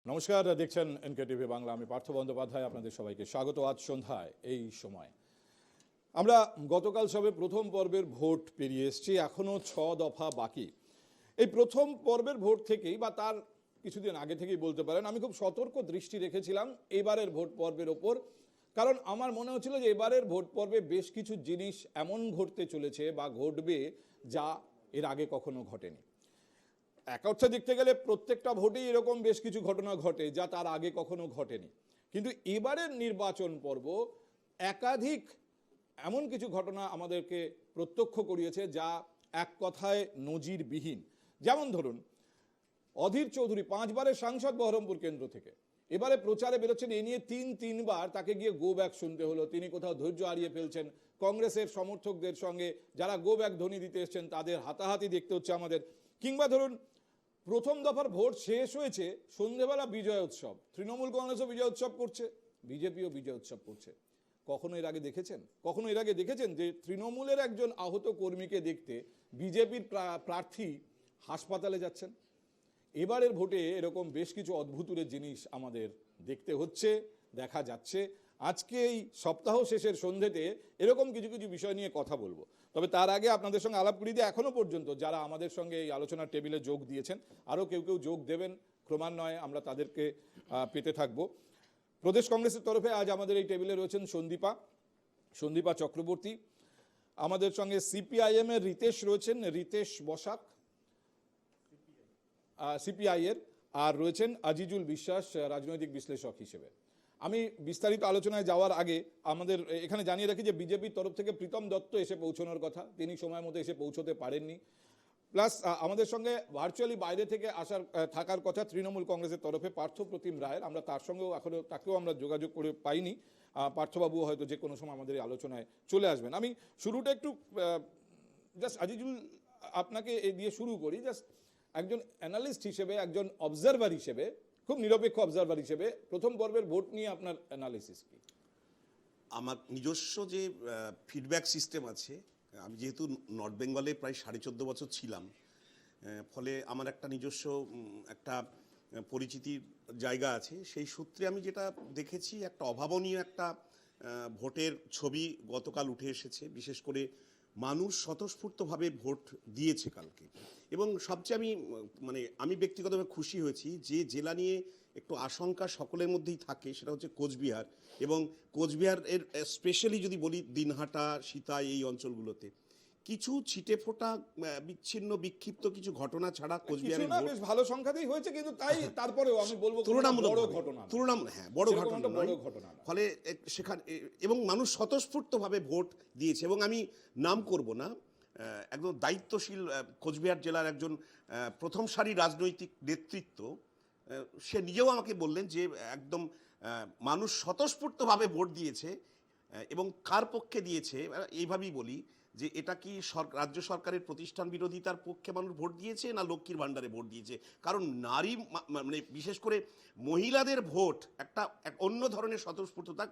নমস্কার, দেখছেন এনকেটিভি বাংলা। আমি পার্থ বন্দ্যোপাধ্যায়, আপনাদের সবাইকে স্বাগত। আজ সন্ধ্যায় এই সময় আমরা গতকাল সবে প্রথম পর্বের ভোট পেরিয়ে এসেছি, এখনো 6 দফা বাকি। এই প্রথম পর্বের ভোট থেকেই বা তার কিছুদিন আগে থেকেই বলতে পারেন, আমি খুব সতর্ক দৃষ্টি রেখেছিলাম এবারের ভোট পর্বের ওপর। কারণ আমার মনে হচ্ছিল যে এবারের ভোট পর্বে বেশ কিছু জিনিস এমন ঘটতে চলেছে বা ঘটবে যা এর আগে কখনো ঘটেনি। এক অর্থে দেখতে গেলে প্রত্যেকটা ভোটেই এরকম বেশ কিছু ঘটনা ঘটে যা তার আগে কখনো ঘটেনি, কিন্তু এবারের নির্বাচন পর্ব একাধিক এমন কিছু ঘটনা আমাদেরকে প্রত্যক্ষ করিয়েছে যা এক কথায় নজিরবিহীন। যেমন ধরুন, অধীর চৌধুরী 5 বারের সাংসদ বহরমপুর কেন্দ্র থেকে, এবারে প্রচারে বেরোচ্ছেন, এ নিয়ে তিনবার তাকে গিয়ে গো ব্যাক শুনতে হলো। তিনি কোথাও ধৈর্য হারিয়ে ফেলছেন, কংগ্রেসের সমর্থকদের সঙ্গে যারা গো ব্যাক ধ্বনি দিতে এসছেন তাদের হাতাহাতি দেখতে হচ্ছে আমাদের। কিংবা ধরুন, প্রথম দফার ভোট শেষ হয়েছে, সন্ধ্যেবেলা বিজয় উৎসব, তৃণমূল কংগ্রেসও বিজয় উৎসব করছে, বিজেপিও বিজয় উৎসব করছে। কখনো এর আগে দেখেছেন যে তৃণমূলের একজন আহত কর্মীকে দেখতে বিজেপির প্রার্থী হাসপাতালে যাচ্ছেন? এবারের ভোটে এরকম বেশ কিছু অদ্ভুতুরের জিনিস আমাদের দেখতে হচ্ছে, দেখা যাচ্ছে। আজকে এই সপ্তাহ শেষের সন্ধ্যেতে এরকম কিছু কিছু বিষয় নিয়ে কথা বলবো। তবে তার আগে আপনাদের সঙ্গে আলাপ করি দিয়ে এখনো পর্যন্ত যারা আমাদের সঙ্গে এই আলোচনার টেবিলে যোগ দিয়েছেন, আরও কেউ যোগ দেবেন, ক্রমান্বয়ে আমরা তাদেরকে পেতে থাকবো। প্রদেশ কংগ্রেসের তরফে আজ আমাদের এই টেবিলে রয়েছেন সন্দীপা চক্রবর্তী। আমাদের সঙ্গে সিপিআইএম এর রিতেশ রয়েছেন, রিতেশ বসাক সিপিআই এর, আর রয়েছেন আজিজুল বিশ্বাস রাজনৈতিক বিশ্লেষক হিসেবে। আমি বিস্তারিত আলোচনায় যাওয়ার আগে আমাদের এখানে জানিয়ে রাখি যে বিজেপির তরফ থেকে প্রীতম দত্ত এসে পৌঁছানোর কথা, তিনি সময় মতো এসে পৌঁছতে পারেননি। প্লাস আমাদের সঙ্গে ভার্চুয়ালি বাইরে থেকে থাকার কথা তৃণমূল কংগ্রেসের তরফে পার্থপ্রতিম রায়ের, আমরা তার সঙ্গেও তাকেও আমরা যোগাযোগ করে পাইনি। পার্থবাবু হয়তো যে কোনো সময় আমাদের এই আলোচনায় চলে আসবেন। আমি শুরুটা একটু জাস্ট আজিজুল আপনাকে দিয়ে শুরু করি। জাস্ট একজন অ্যানালিস্ট হিসেবে, একজন অবজারভার হিসেবে, খুব নিরপেক্ষ অবজারভার হিসেবে প্রথম পর্বের ভোট নিয়ে আপনার অ্যানালিসিস কি? আমার নিজস্ব যে ফিডব্যাক সিস্টেম আছে, আমি যেহেতু নর্থ বেঙ্গলে প্রায় 14.5 বছর ছিলাম, ফলে আমার একটা নিজস্ব একটা পরিচিতির জায়গা আছে। সেই সূত্রে আমি যেটা দেখেছি, একটা অভাবনীয় একটা ভোটের ছবি গতকাল উঠে এসেছে। বিশেষ করে মানুষ স্বতঃস্ফূর্তভাবে ভোট দিয়েছে কালকে। এবং সবচেয়ে আমি ব্যক্তিগতভাবে খুশি হয়েছি যে জেলা নিয়ে একটু আশঙ্কা সকলের মধ্যেই থাকে, সেটা হচ্ছে কোচবিহার। এবং কোচবিহারের স্পেশালি যদি বলি, দিনহাটা, সীতাই, এই অঞ্চলগুলোতে কিছু ছিটে ফোটা বিচ্ছিন্ন বিক্ষিপ্ত কিছু ঘটনা ছাড়া কোচবিহারের ভোট বেশ ভালো সংখ্যাতেই হয়েছে, কিন্তু তারপরেও আমি বলবো তুলনামূলক বড় ঘটনা, বড় ঘটনা। ফলে সেখানে এবং মানুষ স্বতঃস্ফূর্তভাবে ভোট দিয়েছে। এবং আমি নাম করব না, একদম দায়িত্বশীল কোচবিহার জেলার একজন প্রথম সারির রাজনৈতিক নেতৃত্ব, সে নিজেও আমাকে বললেন যে একদম মানুষ স্বতঃস্ফূর্তভাবে ভোট দিয়েছে। এবং কার পক্ষে দিয়েছে এইভাবেই বলি যে এটা কি রাজ্য সরকারের প্রতিষ্ঠান বিরোধিতার পক্ষে মানুষ ভোট দিয়েছে, না লক্ষ্মীর ভাণ্ডারে ভোট দিয়েছে? কারণ নারী, বিশেষ করে মহিলাদের ভোট একটা অন্য ধরনের স্বতঃস্ফূর্ততা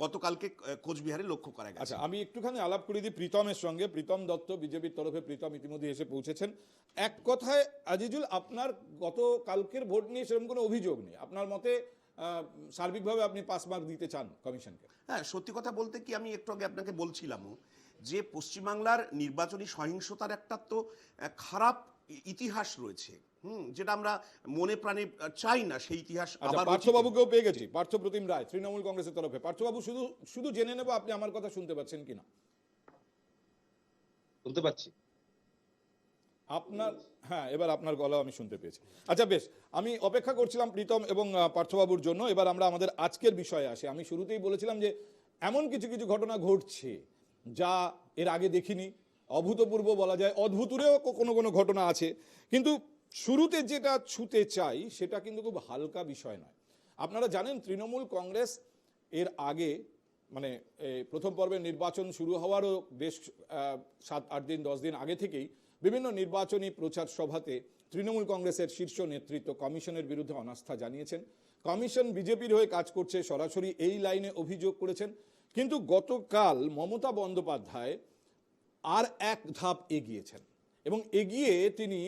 গতকালকে কোচবিহারে লক্ষ্য করা গেছে। আচ্ছা, আমি একটুখানি আলাপ করে দিই প্রীতমের সঙ্গে। প্রীতম দত্ত, বিজেপির তরফে প্রীতম ইতিমধ্যে এসে পৌঁছেছেন। এক কথায় আজিজুল, আপনার গতকালকের ভোট নিয়ে সেরকম কোনো অভিযোগ নেই, আপনার মতে সার্বিকভাবে আপনি পাস মার্ক দিতে চান কমিশনকে? হ্যাঁ, সত্যি কথা বলতে কি, আমি একটু আগে আপনাকে বলছিলামও যে পশ্চিমবাংলার নির্বাচনী সহিংসতার একটা তো খারাপ ইতিহাস রয়েছে, যেটা আমরা মনে প্রাণে চাই না সেই ইতিহাস আবার। পার্থবাবুকেও পেয়ে গেছি, পার্থপ্রতিম রায় তৃণমূল কংগ্রেসের তরফে। পার্থবাবু, শুধু জেনে নেব আপনি আমার কথা শুনতে পাচ্ছেন কিনা? শুনতে পাচ্ছি আপনার, হ্যাঁ, এবার আপনার গলা আমি শুনতে পেয়েছি। আচ্ছা, বেশ, আমি অপেক্ষা করছিলাম প্রীতম এবং পার্থবাবুর জন্য। এবার আমরা আমাদের আজকের বিষয়ে আসি। আমি শুরুতেই বলেছিলাম যে এমন কিছু ঘটনা ঘটছে যা এর আগে দেখিনি, অভূতপূর্ব বলা যায়, অদ্ভুতুরেও কোনো ঘটনা আছে। কিন্তু শুরুতে যেটা ছুতে চাই সেটা কিন্তু খুব হালকা বিষয় নয়। আপনারা জানেন তৃণমূল কংগ্রেস এর আগে, প্রথম পর্বের নির্বাচন শুরু হওয়ারও বেশ 7-8 দিন 10 দিন আগে থেকেই বিভিন্ন নির্বাচনী প্রচার সভাতে তৃণমূল কংগ্রেসের শীর্ষ নেতৃত্ব কমিশনের বিরুদ্ধে অনাস্থা জানিয়েছেন। কমিশন বিজেপির হয়ে কাজ করছে, সরাসরি এই লাইনে অভিযোগ করেছেন। কিন্তু গতকাল মমতা বন্দ্যোপাধ্যায় আর এক ধাপ এগিয়েছেন এবং এগিয়ে তিনি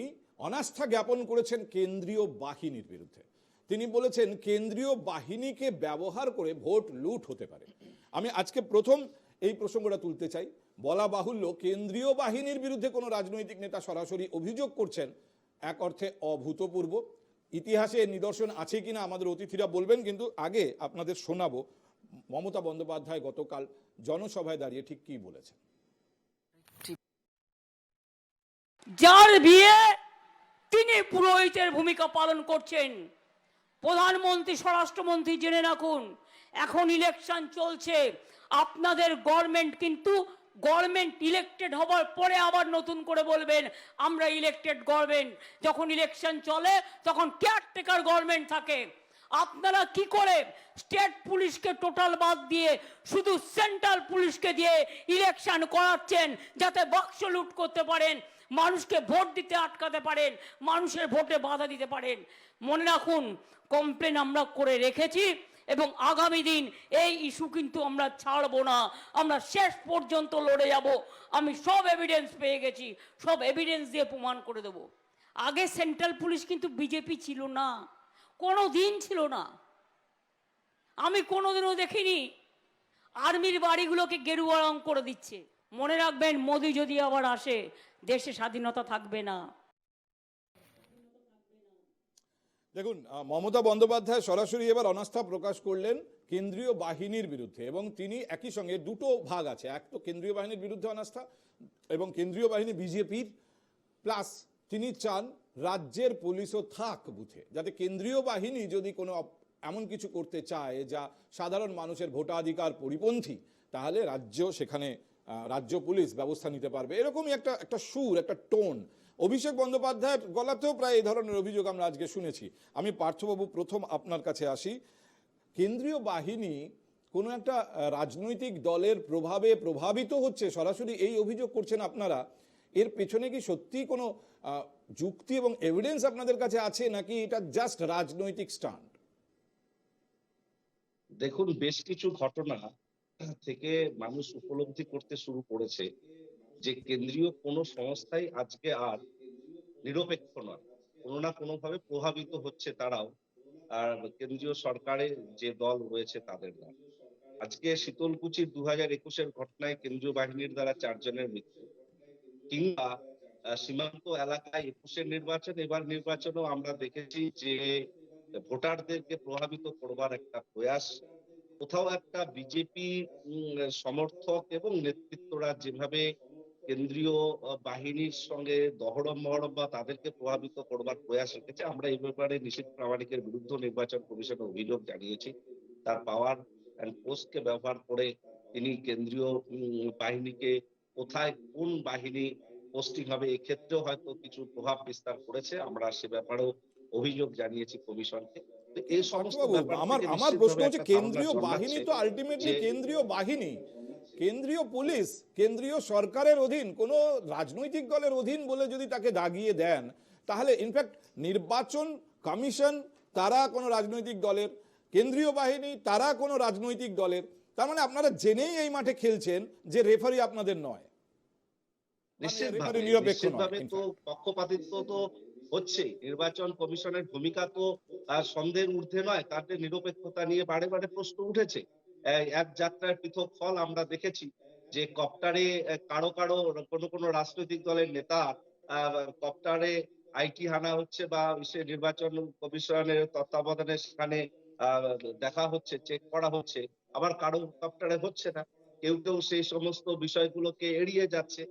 অনাস্থা জ্ঞাপন করেছেন কেন্দ্রীয় বাহিনীর বিরুদ্ধে। তিনি বলেছেন কেন্দ্রীয় বাহিনীকে ব্যবহার করে ভোট লুট হতে পারে। আমি আজকে প্রথম এই প্রসঙ্গটা তুলতে চাই। বলা বাহুল্য, কেন্দ্রীয় বাহিনীর বিরুদ্ধে কোনো রাজনৈতিক নেতা সরাসরি অভিযোগ করছেন, এক অর্থে অভূতপূর্ব। ইতিহাসে এর নিদর্শন আছে কিনা আমাদের অতিথিরা বলবেন, কিন্তু আগে আপনাদের শোনাবো মমতা বন্দ্যোপাধ্যায় গতকাল জনসভায় দাঁড়িয়ে ঠিক কি বলেছেন। যার বিয়ে তিনি পুরোহিতের ভূমিকা পালন করছেন। প্রধানমন্ত্রী, স্বরাষ্ট্রমন্ত্রী জেনে রাখুন, এখন ইলেকশন চলছে, আপনাদের গভর্নমেন্ট কিন্তু গভর্নমেন্ট ইলেক্টেড হবার পরে আবার নতুন করে বলবেন আমরা ইলেক্টেড গভর্নমেন্ট। যখন ইলেকশন চলে তখন কেয়ারটেকার গভর্নমেন্ট থাকে। আপনারা কি করে স্টেট পুলিশকে টোটাল বাদ দিয়ে শুধু সেন্ট্রাল পুলিশকে দিয়ে ইলেকশন করাচ্ছেন, যাতে বাক্স লুট করতে পারেন, মানুষকে ভোট দিতে আটকাতে পারেন, মানুষের ভোটে বাধা দিতে পারেন। মনে রাখুন, কমপ্লেন আমরা করে রেখেছি এবং আগামী দিন এই ইস্যু কিন্তু আমরা ছাড়বো না, আমরা শেষ পর্যন্ত লড়ে যাব। আমি সব এভিডেন্স পেয়ে গেছি, সব এভিডেন্স দিয়ে প্রমাণ করে দেব। আগে সেন্ট্রাল পুলিশ কিন্তু বিজেপি ছিল না, কোনো দিন ছিল না। আমি কোনোদিনও দেখিনি আর্মির বাড়িগুলোকে গেরুয়া রং করে দিচ্ছে। মনে রাখবেন, মোদি যদি আবার আসে, দেশে স্বাধীনতা থাকবে না। দেখুন, মমতা বন্দ্যোপাধ্যায় সরাসরি এবার অনাস্থা প্রকাশ করলেন কেন্দ্রীয় বাহিনীর বিরুদ্ধে, এবং তিনি একই সঙ্গে দুটো ভাগ আছে, এক তো কেন্দ্রীয় বাহিনীর বিরুদ্ধে অনাস্থা এবং কেন্দ্রীয় বাহিনী বিজেপির, প্লাস তিনি চান রাজ্যের পুলিশও থাক বুথে, যাতে কেন্দ্রীয় বাহিনী যদি কোনো এমন কিছু করতে চায় যা সাধারণ মানুষের ভোটাধিকার পরিপন্থী, তাহলে সেখানে রাজ্য পুলিশ ব্যবস্থা নিতে পারবে। এরকমই একটা সুর, একটা টোন অভিষেক বন্দ্যোপাধ্যায়ের গলাতেও প্রায় এই ধরনের অভিযোগ আমরা আজকে শুনেছি। আমি পার্থবাবু প্রথম আপনার কাছে আসি। কেন্দ্রীয় বাহিনী কোনো একটা রাজনৈতিক দলের প্রভাবে প্রভাবিত হচ্ছে, সরাসরি এই অভিযোগ করছেন আপনারা। এর পেছনে কি সত্যি কোনো যুক্তি এবং এভিডেন্স আপনাদের কাছে আছে, নাকি এটা জাস্ট রাজনৈতিক স্টান্ট? দেখুন, বেশ কিছু ঘটনা থেকে মানুষ উপলব্ধি করতে শুরু করেছে যে কেন্দ্রীয় কোনো সংস্থাই আজকে আর নিরপেক্ষ নয়, কোনো না কোনো ভাবে প্রভাবিত হচ্ছে তারাও, আর কেন্দ্রীয় সরকারের যে দল রয়েছে তাদের দ্বারা। আজকে শীতলকুচির 2021-এর ঘটনায় কেন্দ্রীয় বাহিনীর দ্বারা 4 জনের মৃত্যু, কিংবা সীমান্ত এলাকায় 21-এর নির্বাচন, এবার নির্বাচনেও আমরা দেখেছি যে ভোটারদেরকে প্রভাবিত করবার একটা প্রয়াস। কোথাও একটা বিজেপি সমর্থক এবং নেতৃত্বরা যেভাবে কেন্দ্রীয় বাহিনীর সঙ্গে দহরম মহরম বা তাদেরকে প্রভাবিত করবার প্রয়াস রেখেছে, আমরা এই ব্যাপারে নিশীথ প্রামাণিকের বিরুদ্ধে নির্বাচন কমিশনে অভিযোগ জানিয়েছি। তার পাওয়ার অ্যান্ড পোস্টকে ব্যবহার করে তিনি কেন্দ্রীয় বাহিনীকে কোথায় কোন বাহিনী পোস্টিং হবে এক্ষেত্রেও হয়তো কিছু প্রভাব বিস্তার করেছে। আমরা সে ব্যাপারেও অভিযোগ জানিয়েছি কমিশনকে। এই সমস্ত আমার প্রশ্ন হচ্ছে, কেন্দ্রীয় বাহিনী তো আলটিমেটলি কেন্দ্রীয় বাহিনী, কেন্দ্রীয় পুলিশ কেন্দ্রীয় সরকারের অধীন, কোনো রাজনৈতিক দলের অধীন বলে যদি তাকে দাগিয়ে দেন, তাহলে ইনফ্যাক্ট নির্বাচন কমিশন তারা কোনো রাজনৈতিক দলের, কেন্দ্রীয় বাহিনী তারা কোনো রাজনৈতিক দলের। তার মানে আপনারা জেনেই এই মাঠে খেলছেন যে রেফারি আপনাদের নয়, নিশ্চিতভাবে তো পক্ষপাতিত্ব তো হচ্ছে। নির্বাচন কমিশনের ভূমিকা তো সন্দেহের ঊর্ধ্বে নয়, তাদের নিরপেক্ষতা নিয়ে বারে বারে প্রশ্ন উঠেছে। এক যাত্রার পৃথক ফল আমরা দেখেছি যে কপ্টারে কারো কোনো রাজনৈতিক দলের নেতা কপ্টারে আইটি হানা হচ্ছে বা নির্বাচন কমিশনের তত্ত্বাবধানে সেখানে দেখা হচ্ছে, চেক করা হচ্ছে, আবার কারো কপ্টারে হচ্ছে না। কেউ সেই সমস্ত বিষয়গুলোকে এড়িয়ে যাচ্ছে।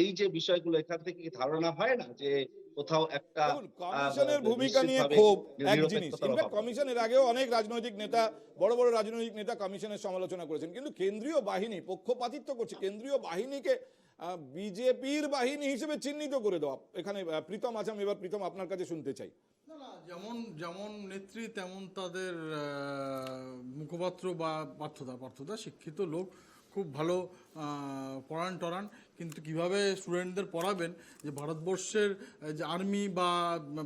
এই যে বিষয়গুলো, এখান থেকে কি ধারণা হয় না যে কোথাও একটা কমিশনের ভূমিকা নিয়ে ক্ষোভ এক জিনিস। ইনফ্যাক্ট কমিশনের আগেও অনেক রাজনৈতিক নেতা, বড় বড় রাজনৈতিক নেতা কমিশনের সমালোচনা করেছেন, কিন্তু কেন্দ্রীয় বাহিনী পক্ষপাতিত্ব করছে। কেন্দ্রীয় বাহিনীকে বিজেপির বাহিনী হিসেবে চিহ্নিত করে দেওয়া। এখানে প্রীতম আছাম, এবার প্রীতম আপনার কাছে শুনতে চাই। যেমন নেত্রী তেমন তাদের মুখপাত্র বা পার্থদা শিক্ষিত লোক, খুব ভালো পড়ান টরান, কিন্তু কিভাবে স্টুডেন্টদের পড়াবেন যে ভারতবর্ষের যে আর্মি বা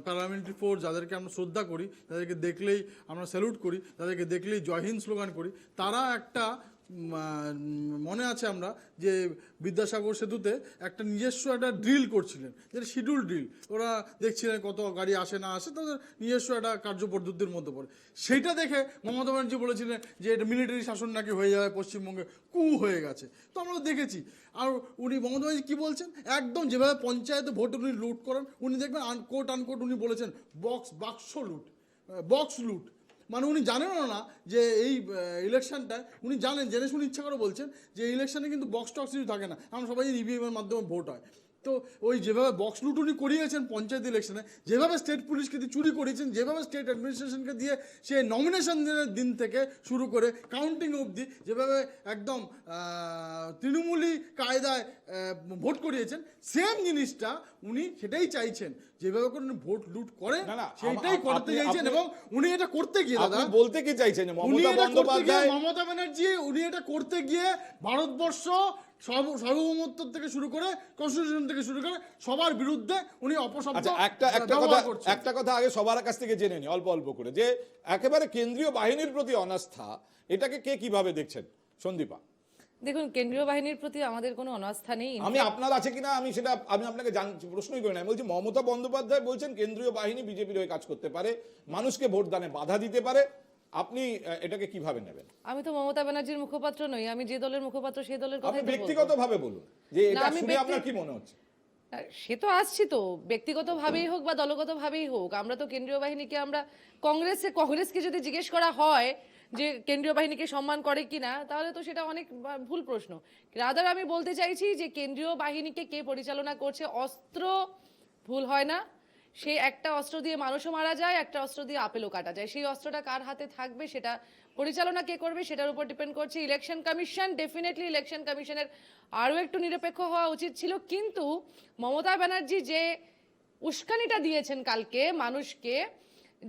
প্যারামিলিটারি ফোর্স, যাদেরকে আমরা শ্রদ্ধা করি, যাদেরকে দেখলেই আমরা স্যালুট করি, যাদেরকে দেখলেই জয় হিন্দ স্লোগান করি, তারা একটা মনে আছে আমরা যে বিদ্যাসাগর সেতুতে একটা নিজস্ব একটা ড্রিল করছিলেন, যেটা শিডিউল ড্রিল। ওরা দেখছিলেন কত গাড়ি আসে না আসে, তাদের নিজস্ব একটা কার্যপদ্ধতির মধ্যে পড়ে। সেইটা দেখে মমতা ব্যানার্জি বলেছিলেন যে এটা মিলিটারি শাসন নাকি হয়ে যাবে পশ্চিমবঙ্গে, কু হয়ে গেছে। তো আমরা দেখেছি। আর উনি মমতা ব্যানার্জি কী বলছেন, একদম যেভাবে পঞ্চায়েতে ভোট উনি লুট করেন, উনি দেখবেন আনকোট উনি বলেছেন বাক্স লুট, বক্স লুট। মানে উনি জানেনও না যে এই ইলেকশনটা, উনি জানেন, জেনে শুনে ইচ্ছা করে বলছেন যে ইলেকশনে কিন্তু বক্স টক্স কিছু থাকে না, আমরা সবাই ইভিএমের মাধ্যমে ভোট হয়। তো ওই যেভাবে বক্স লুট উনি করিয়েছেন পঞ্চায়েত ইলেকশনে, যেভাবে স্টেট পুলিশকে দিয়ে চুরি করিয়েছেন, যেভাবে স্টেট অ্যাডমিনিস্ট্রেশনকে দিয়ে সে নমিনেশনের দিন থেকে শুরু করে কাউন্টিং অবধি যেভাবে একদম তৃণমূলী কায়দায় ভোট করিয়েছেন, সেম জিনিসটা উনি সেটাই চাইছেন। যেভাবে করে উনি ভোট লুট করেন না, সেইটাই করতে চাইছেন। এবং উনি এটা করতে গিয়ে দাদা আপনি বলতে কি চাইছেন যে উনি মমতা এটা করতে গিয়ে, বন্দ্যোপাধ্যায় মমতা ব্যানার্জি উনি এটা করতে গিয়ে ভারতবর্ষ সার্বভৌমত্ব থেকে শুরু করে কনস্টিটিউশন থেকে শুরু করে সবার বিরুদ্ধে উনি অপশব্দ আচ্ছা, একটা কথা আগে সবার কাছ থেকে জেনে নি অল্প অল্প করে, যে একেবারে কেন্দ্রীয় বাহিনীর প্রতি অনাস্থা, এটাকে কে কিভাবে দেখছেন সন্দীপা? দেখুন, কেন্দ্রীয় বাহিনীর প্রতি আমাদের কোনো অনাস্থা নেই। আমি আপনার আছে কিনা আমি আপনাকে প্রশ্নই করি না, বলছি মমতা বন্দ্যোপাধ্যায় বলছেন কেন্দ্রীয় বাহিনী বিজেপির হয়ে কাজ করতে পারে, মানুষকে ভোটদানে বাধা দিতে পারে, আপনি এটাকে কিভাবে নেবেন? আমি তো মমতা ব্যানার্জির মুখপাত্র নই, আমি যে দলের মুখপাত্র সেই দলের আপনি কথাই তো বলবো। ব্যক্তিগতভাবে বলুন যে এটা আমি শুনে আপনার কি মনে হচ্ছে? সে তো আসছি, তো ব্যক্তিগতভাবেই হোক বা দলগতভাবেই হোক, আমরা তো কেন্দ্রীয় বাহিনীকে, আমরা কংগ্রেসকে যদি জিজ্ঞেস করা হয় যে কেন্দ্রীয় বাহিনীকে সম্মান করে কিনা, তাহলে তো সেটা অনেক ভুল প্রশ্ন। রাদার আমি বলতে চাইছি যে কেন্দ্রীয় বাহিনীকে কে পরিচালনা করছে, অস্ত্র ভুল হয় না। সে একটা অস্ত্র দিয়ে মানুষও মারা যায়, একটা অস্ত্র দিয়ে আপেলও কাটা যায়। সেই অস্ত্রটা কার হাতে থাকবে, সেটা পরিচালনা কে করবে, সেটার উপর ডিপেন্ড করছে। ইলেকশন কমিশন, ডেফিনেটলি ইলেকশন কমিশনের আরও একটু নিরপেক্ষ হওয়া উচিত ছিল। কিন্তু মমতা ব্যানার্জি যে উস্কানিটা দিয়েছেন কালকে মানুষকে,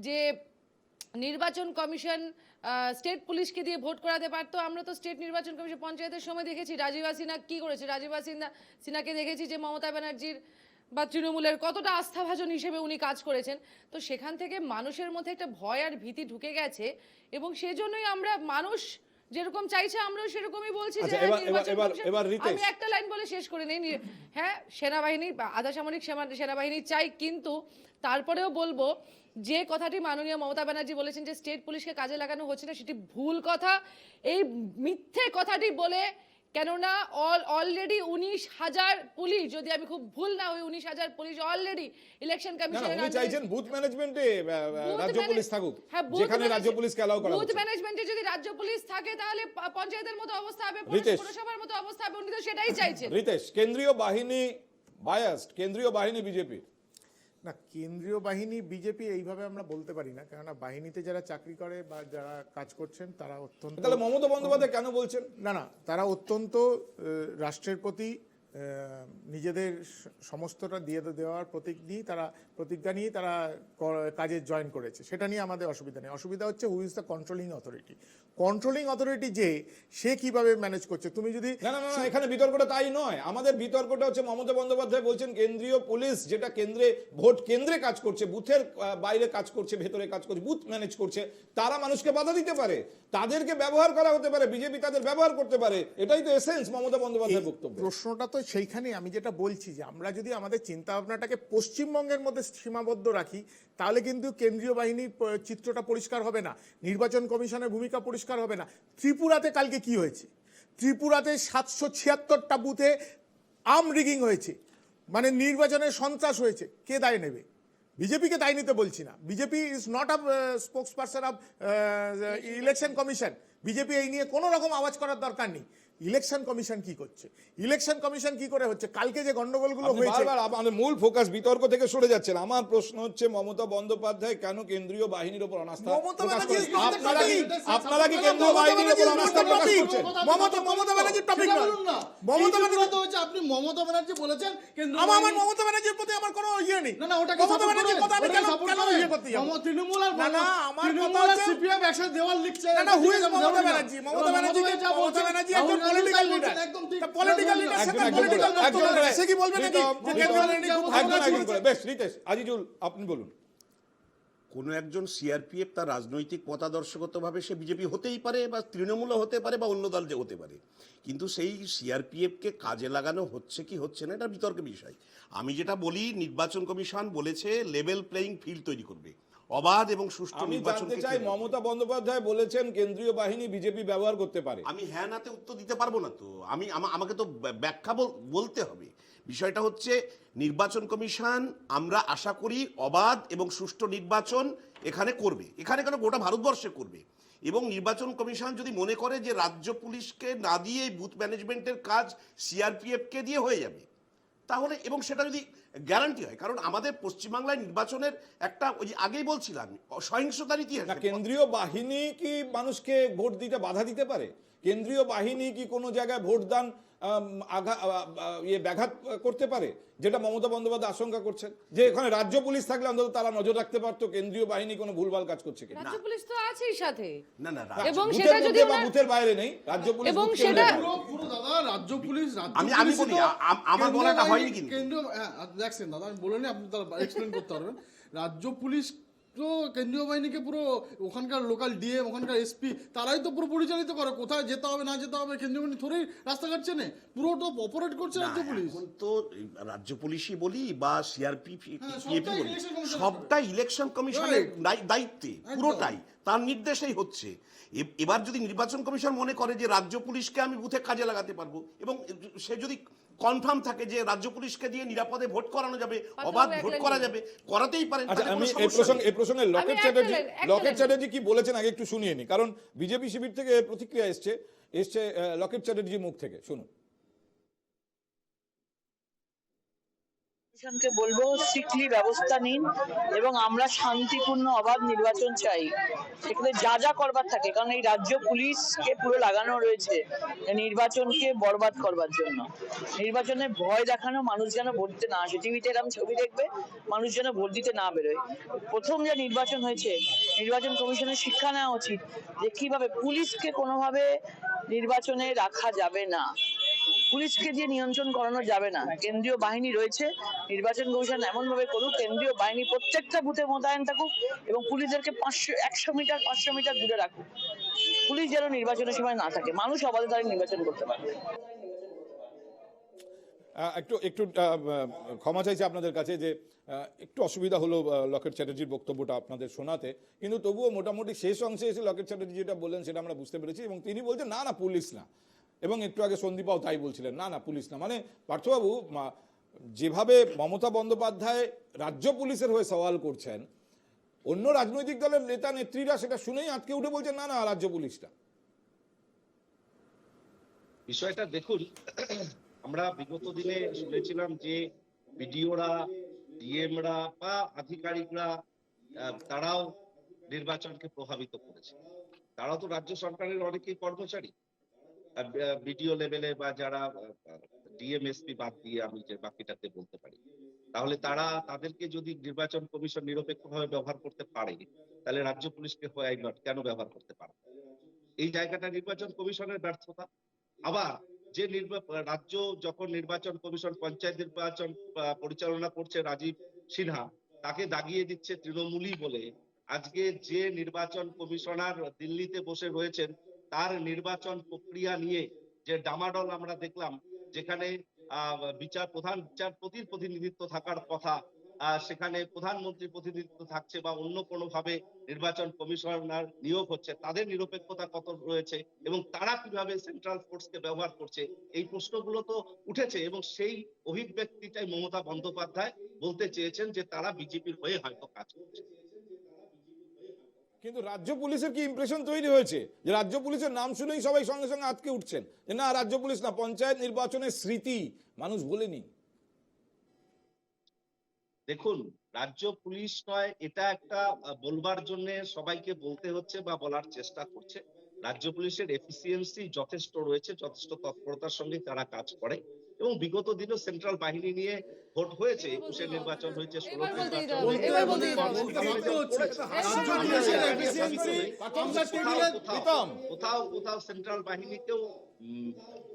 যে নির্বাচন কমিশন স্টেট পুলিশকে দিয়ে ভোট করাতে পারতো। আমরা তো স্টেট নির্বাচন কমিশন পঞ্চায়েতের সময় দেখেছি রাজীব হাসিনা কি করেছে। রাজীব হাসিনাকে দেখেছি যে মমতা ব্যানার্জির বা তৃণমূলের কতটা আস্থাভাজন হিসেবে উনি কাজ করেছেন। তো সেখান থেকে মানুষের মধ্যে একটা ভয় আর ভীতি ঢুকে গেছে, এবং সেজন্যই আমরা, মানুষ যেরকম চাইছে আমরাও সেরকমই বলছি যে আমি একটা লাইন বলে শেষ করে নেই। হ্যাঁ, সেনাবাহিনী বা আধা সামরিক সেনাবাহিনী চাই, কিন্তু তারপরেও বলবো যে কথাটি মাননীয় মমতা ব্যানার্জি বলেছেন যে স্টেট পুলিশকে কাজে লাগানো হচ্ছে না, সেটি ভুল কথা। এই মিথ্যে কথাটি বলে, কেননা অলরেডি 19,000 পুলিশ, যদি আমি খুব ভুল না হই, 19,000 পুলিশ অলরেডি ইলেকশন কমিশনের চাইছেন বুথ ম্যানেজমেন্টে রাজ্য পুলিশ থাকুক, যেখানে রাজ্য পুলিশকে অ্যালাউ করা বুথ হচ্ছে। ম্যানেজমেন্টে যদি রাজ্য পুলিশ থাকে তাহলে পঞ্চায়েতের মতো অবস্থা হবে, রিতেশ, পৌরসভার মতো অবস্থা হবে। উনি তো সেটাই চাইছেন। রিতেশ, কেন্দ্রীয় বাহিনী বায়াসড, কেন্দ্রীয় বাহিনী বিজেপি না, কেন্দ্রীয় বাহিনী বিজেপি এইভাবে আমরা বলতে পারি না, কেননা বাহিনীতে যারা চাকরি করে বা যারা কাজ করছেন তারা অত্যন্ত, তাহলে মমতা বন্দ্যোপাধ্যায় কেন বলছেন? না তারা অত্যন্ত রাষ্ট্রের প্রতি নিজেদের সমস্তটা দিয়ে দেওয়ার প্রতিজ্ঞা নিয়ে তারা কাজে জয়েন করেছে। সেটা নিয়ে আমাদের অসুবিধা নেই। অসুবিধা হচ্ছে who is the controlling authority, যে সে কিভাবে ম্যানেজ করছে। তুমি যদি না, এখানে বিতর্কটা তাই নয়, আমাদের বিতর্কটা হচ্ছে মমতা বন্দ্যোপাধ্যায় বলছেন কেন্দ্রীয় পুলিশ যেটা ভোট কেন্দ্রে কাজ করছে, বুথের বাইরে কাজ করছে, ভেতরে কাজ করছে, বুথ ম্যানেজ করছে, তারা মানুষকে বাধা দিতে পারে, তাদেরকে ব্যবহার করা হতে পারে, বিজেপি তাদের ব্যবহার করতে পারে। এটাই তো এসেন্স মমতা বন্দ্যোপাধ্যায়ের বক্তব্য। প্রশ্নটা তো সেইখানে, আমি যেটা বলছি যে আমরা যদি আমাদের চিন্তা ভাবনাটাকে পশ্চিমবঙ্গের মধ্যে সীমাবদ্ধ রাখি, তাহলে কিন্তু কেন্দ্রীয় বাহিনীর চিত্রটা পরিষ্কার হবে না, নির্বাচন কমিশনের ভূমিকা পরিষ্কার হবে না। ত্রিপুরাতে কালকে কি হয়েছে? ত্রিপুরাতে 776টা বুথে রিগিং হয়েছে, মানে নির্বাচনের সন্ত্রাস হয়েছে। কে দায় নেবে? বিজেপিকে দায় নিতে বলছি না। BJP is not a spokes person of election commission. BJP এই নিয়ে কোনো রকম আওয়াজ করার দরকার নেই। ইলেকশন কমিশন কি করছে, ইলেকশন কমিশন কি করে হচ্ছে? কালকে যে গন্ডগোলগুলো হয়েছে, আমাদের মূল ফোকাস বিতর্ক থেকে সরে যাচ্ছেন। আমার প্রশ্ন হচ্ছে মমতা বন্দ্যোপাধ্যায় কেন কেন্দ্রীয় বাহিনীর উপর অনাস্থা প্রকাশ করেন? আপনারা কি কেন্দ্রীয় বাহিনীর উপর অনাস্থা প্রকাশ করছেন? মমতা ব্যানার্জির টপিক নয়। মমতা ব্যানার্জি হচ্ছে, আপনি মমতা ব্যানার্জি বলেছেন আমার মমতা ব্যানার্জির প্রতি আমার কোনো ইয়ে নেই। না ওটাকে মমতা ব্যানার্জির কথা আমি কেন ইয়ে করতে যাব? তৃণমূল আর আমার কথা হচ্ছে সিপিএম একসাথে দেওয়াল লিখছে। না হু ইজ মমতা ব্যানার্জি? মমতা ব্যানার্জি একজন পলিটিক্যাল লিডার। পলিটিক্যাল লিডার সে কি বলবে নাকি যে কেন্দ্রীয় বাহিনী খুব ভালো কাজ করেছে? বেশ, রিতেশ, আজিজুল আপনি বলুন। কোনো একজন সিআরপিএফ তার রাজনৈতিক মতাদর্শগতভাবে সে বিজেপি হতেই পারে বা তৃণমূলও হতে পারে বা অন্য দল যে হতে পারে, কিন্তু সেই সিআরপিএফকে কাজে লাগানো হচ্ছে কি হচ্ছে না এটা বিতর্কের বিষয়। আমি যেটা বলি, নির্বাচন কমিশন বলেছে লেভেল প্লেয়িং ফিল্ড তৈরি করবে, অবাধ এবং সুষ্ঠু আমি নির্বাচন। জানতে চাই, মমতা বন্দ্যোপাধ্যায় বলেছেন কেন্দ্রীয় বাহিনী বিজেপি ব্যবহার করতে পারে। আমি হ্যাঁ নাতে উত্তর দিতে পারবো না তো, আমাকে তো ব্যাখ্যা বলতে হবে। বিষয়টা হচ্ছে নির্বাচন কমিশন আমরা আশা করি অবাধ এবং সুষ্ঠু নির্বাচন এখানে করবে, এখানে কেন গোটা ভারতবর্ষে করবে। এবং নির্বাচন কমিশন যদি মনে করে যে রাজ্য পুলিশকে না দিয়ে বুথ ম্যানেজমেন্টের কাজ সিআরপিএফকে দিয়ে হয়ে যাবে, তাহলে, এবং সেটা যদি গ্যারান্টি হয়, কারণ আমাদের পশ্চিমবাংলায় নির্বাচনের একটা, ওই যে আগেই বলছিলাম, সহিংসতার ইতিহাস। না, কেন্দ্রীয় বাহিনী কি মানুষকে ভোট দিতে বাধা দিতে পারে? কেন্দ্রীয় বাহিনী কি কোনো জায়গায় ভোটদান ব্যাঘাত করতে পারে, যেটা মমতা বন্দ্যোপাধ্যায় আশঙ্কা করছেন? যে এখানে রাজ্য পুলিশ থাকলে অন্তত তারা নজর রাখতে পারতো কেন্দ্রীয় বাহিনী কোনো ভুলভাল কাজ করছে কিনা। রাজ্য পুলিশ তো আছেই সাথে। না না, এবং বুথের সেটা যদি মধ্যে বা ওরা- বুথের বাইরে নেই, রাজ্য পুলিশ এবং বুথ সেটা- কেন্দ্রে। পুরো দাদা রাজ্য পুলিশ আমি বলি, আমার বলাটা হয়নি কিন্তু। কেন্দ্রীয় দেখছেন দাদা, আমি বলে নি, আপনি তারা এক্সপ্লেন করতে পারবেন। রাজ্য পুলিশ তো কেন্দ্রীয় বাহিনীকে পুরো ওখানকার লোকাল ডিএম, ওখানকার এসপি, তারাই তো পুরো পরিচালিত করে, কোথায় যেতে হবে না যেতে হবে কেন্দ্রীয় বাহিনী থোড়েই রাস্তাঘাট চেনে, পুরো তো অপারেট করছে রাজ্য পুলিশ। এখন তো রাজ্য পুলিশই বলি বা সিআরপি সবটাই বলি, election commission সবটাই ইলেকশন কমিশনের দায়িত্বে, পুরোটাই তার নির্দেশেই হচ্ছে। এবার যদি নির্বাচন কমিশন মনে করে যে রাজ্য পুলিশকে আমি বুথে কাজে লাগাতে পারবো, এবং সে যদি কনফার্ম থাকে যে রাজ্য পুলিশকে দিয়ে নিরাপদে ভোট করানো যাবে, অবাধ ভোট করা যাবে, করাতেই পারেন। আচ্ছা, তাতে আমি কোনো এই সমস্যা নেই। প্রসঙ্গে লকেট একটা চ্যাটার্জি, লাইন- লকেট চ্যাটার্জি কি বলেছেন আগে একটু শুনিয়ে নি, কারণ বিজেপি শিবির থেকে প্রতিক্রিয়া এসছে লকেট চ্যাটার্জির মুখ থেকে, শুনুন। কমিশনকে বলবো স্ট্রিক্টলি ব্যবস্থা নিন, এবং আমরা শান্তিপূর্ণ অবাধ নির্বাচন চাই। সেখানে যা যা করবার থাকে, কারণ এই রাজ্য পুলিশকে পুরো লাগানো রয়েছে নির্বাচনকে বরবাদ করবার জন্য। নির্বাচনে ভয় দেখানো, মানুষ যেন ভোট দিতে না আসে, টিভিতে এরকম ছবি দেখবে, মানুষ যেন ভোট দিতে না বেরোয়। প্রথম যে নির্বাচন হয়েছে, নির্বাচন কমিশনের শিক্ষা নেওয়া উচিত যে কিভাবে পুলিশকে কোনোভাবে নির্বাচনে রাখা যাবে না, পুলিশকে দিয়ে নিয়ন্ত্রণ করানো যাবে না। কেন্দ্রীয় বাহিনী রয়েছে, নির্বাচন কমিশন এমন ভাবে করুক কেন্দ্রীয় বাহিনী প্রত্যেকটা বুথে মোতায়েন থাকুক, এবং পুলিশদেরকে 100 মিটার 500 মিটার দূরে রাখুক। পুলিশ যেন নির্বাচনের সময় না থাকে, মানুষ অবাধে তারা নির্বাচন করতে পারে। একটু একটু ক্ষমা চাইছি আপনাদের কাছে যে একটু অসুবিধা হলো লকেট চ্যাটার্জির বক্তব্যটা আপনাদের শোনাতে, কিন্তু তবুও মোটামুটি শেষ অংশে এসে লকেট চ্যাটার্জি যেটা বললেন সেটা আমরা বুঝতে পেরেছি, এবং তিনি বলছেন না না পুলিশ না, এবং একটু আগে সন্দীপাও তাই বলছিলেন না না পুলিশ না। মানে পার্থবাবু, যেভাবে মমতা বন্দ্যোপাধ্যায় রাজ্য পুলিশের হয়ে সওয়াল করছেন, অন্য রাজনৈতিক দলের নেতা নেত্রীরা সেটা শুনেই আটকে উঠে বলছেন না না রাজ্য পুলিশটা। বিষয়টা দেখুন, আমরা বিগত দিনে শুনেছিলাম যে বিডিওরা, ডিএমরা বা আধিকারিকরা তারাও নির্বাচনকে প্রভাবিত করেছে। তারাও তো রাজ্য সরকারের অনেকেই কর্মচারী, বিডিও লেভেলে বা যারা ডিএমএসপি বাদ দিয়ে আমি যে বাকিটাতে বলতে পারি। তাহলে তাদেরকে যদি নির্বাচন কমিশন নিরপেক্ষভাবে ব্যবহার করতে পারে, তাহলে রাজ্য পুলিশকে কেন ব্যবহার করতে পারে? এই জায়গাটা নির্বাচন কমিশনের ব্যর্থতা। আবার যে রাজ্য যখন নির্বাচন কমিশন পঞ্চায়েত নির্বাচন পরিচালনা করছে রাজীব সিনহা, তাকে দাগিয়ে দিচ্ছে তৃণমূলই বলে। আজকে যে নির্বাচন কমিশনার দিল্লিতে বসে রয়েছেন, তার নির্বাচন প্রক্রিয়া নিয়ে যে ডামাডোল আমরা দেখলাম, যেখানে প্রধান বিচারপতির প্রতিনিধিত্ব থাকার কথা, সেখানে প্রধানমন্ত্রীর প্রতিনিধিত্ব থাকছে বা অন্য কোনো ভাবে নির্বাচন কমিশনার নিয়োগ হচ্ছে, তাদের নিরপেক্ষতা কত রয়েছে এবং তারা কিভাবে সেন্ট্রাল ফোর্সকে ব্যবহার করছে, এই প্রশ্নগুলো তো উঠেছে। এবং সেই অভিব্যক্তিটাই মমতা বন্দ্যোপাধ্যায় বলতে চেয়েছেন যে তারা বিজেপির হয়ে হয়তো কাজ করছে। কিন্তু রাজ্য পুলিশের কি ইমপ্রেশন তৈরি হয়েছে যে রাজ্য পুলিশের নাম শুনেই সবাই সঙ্গে সঙ্গে আটকে উঠছেন যে না রাজ্য পুলিশ না, পঞ্চায়েত নির্বাচনের স্মৃতি মানুষ ভোলেনি? দেখুন, রাজ্য পুলিশ নয়, এটা একটা বলবার জন্য সবাইকে বলতে হচ্ছে বা বলার চেষ্টা করছে। রাজ্য পুলিশের এফিসিয়েন্সি যথেষ্ট রয়েছে, যথেষ্ট তৎপরতার সঙ্গে তারা কাজ করে, এবং বিগত দিনও সেন্ট্রাল বাহিনী নিয়ে ভোট হয়েছে, 21 নির্বাচন হয়েছে, 16 নির্বাচন কোথাও সেন্ট্রাল বাহিনীকেও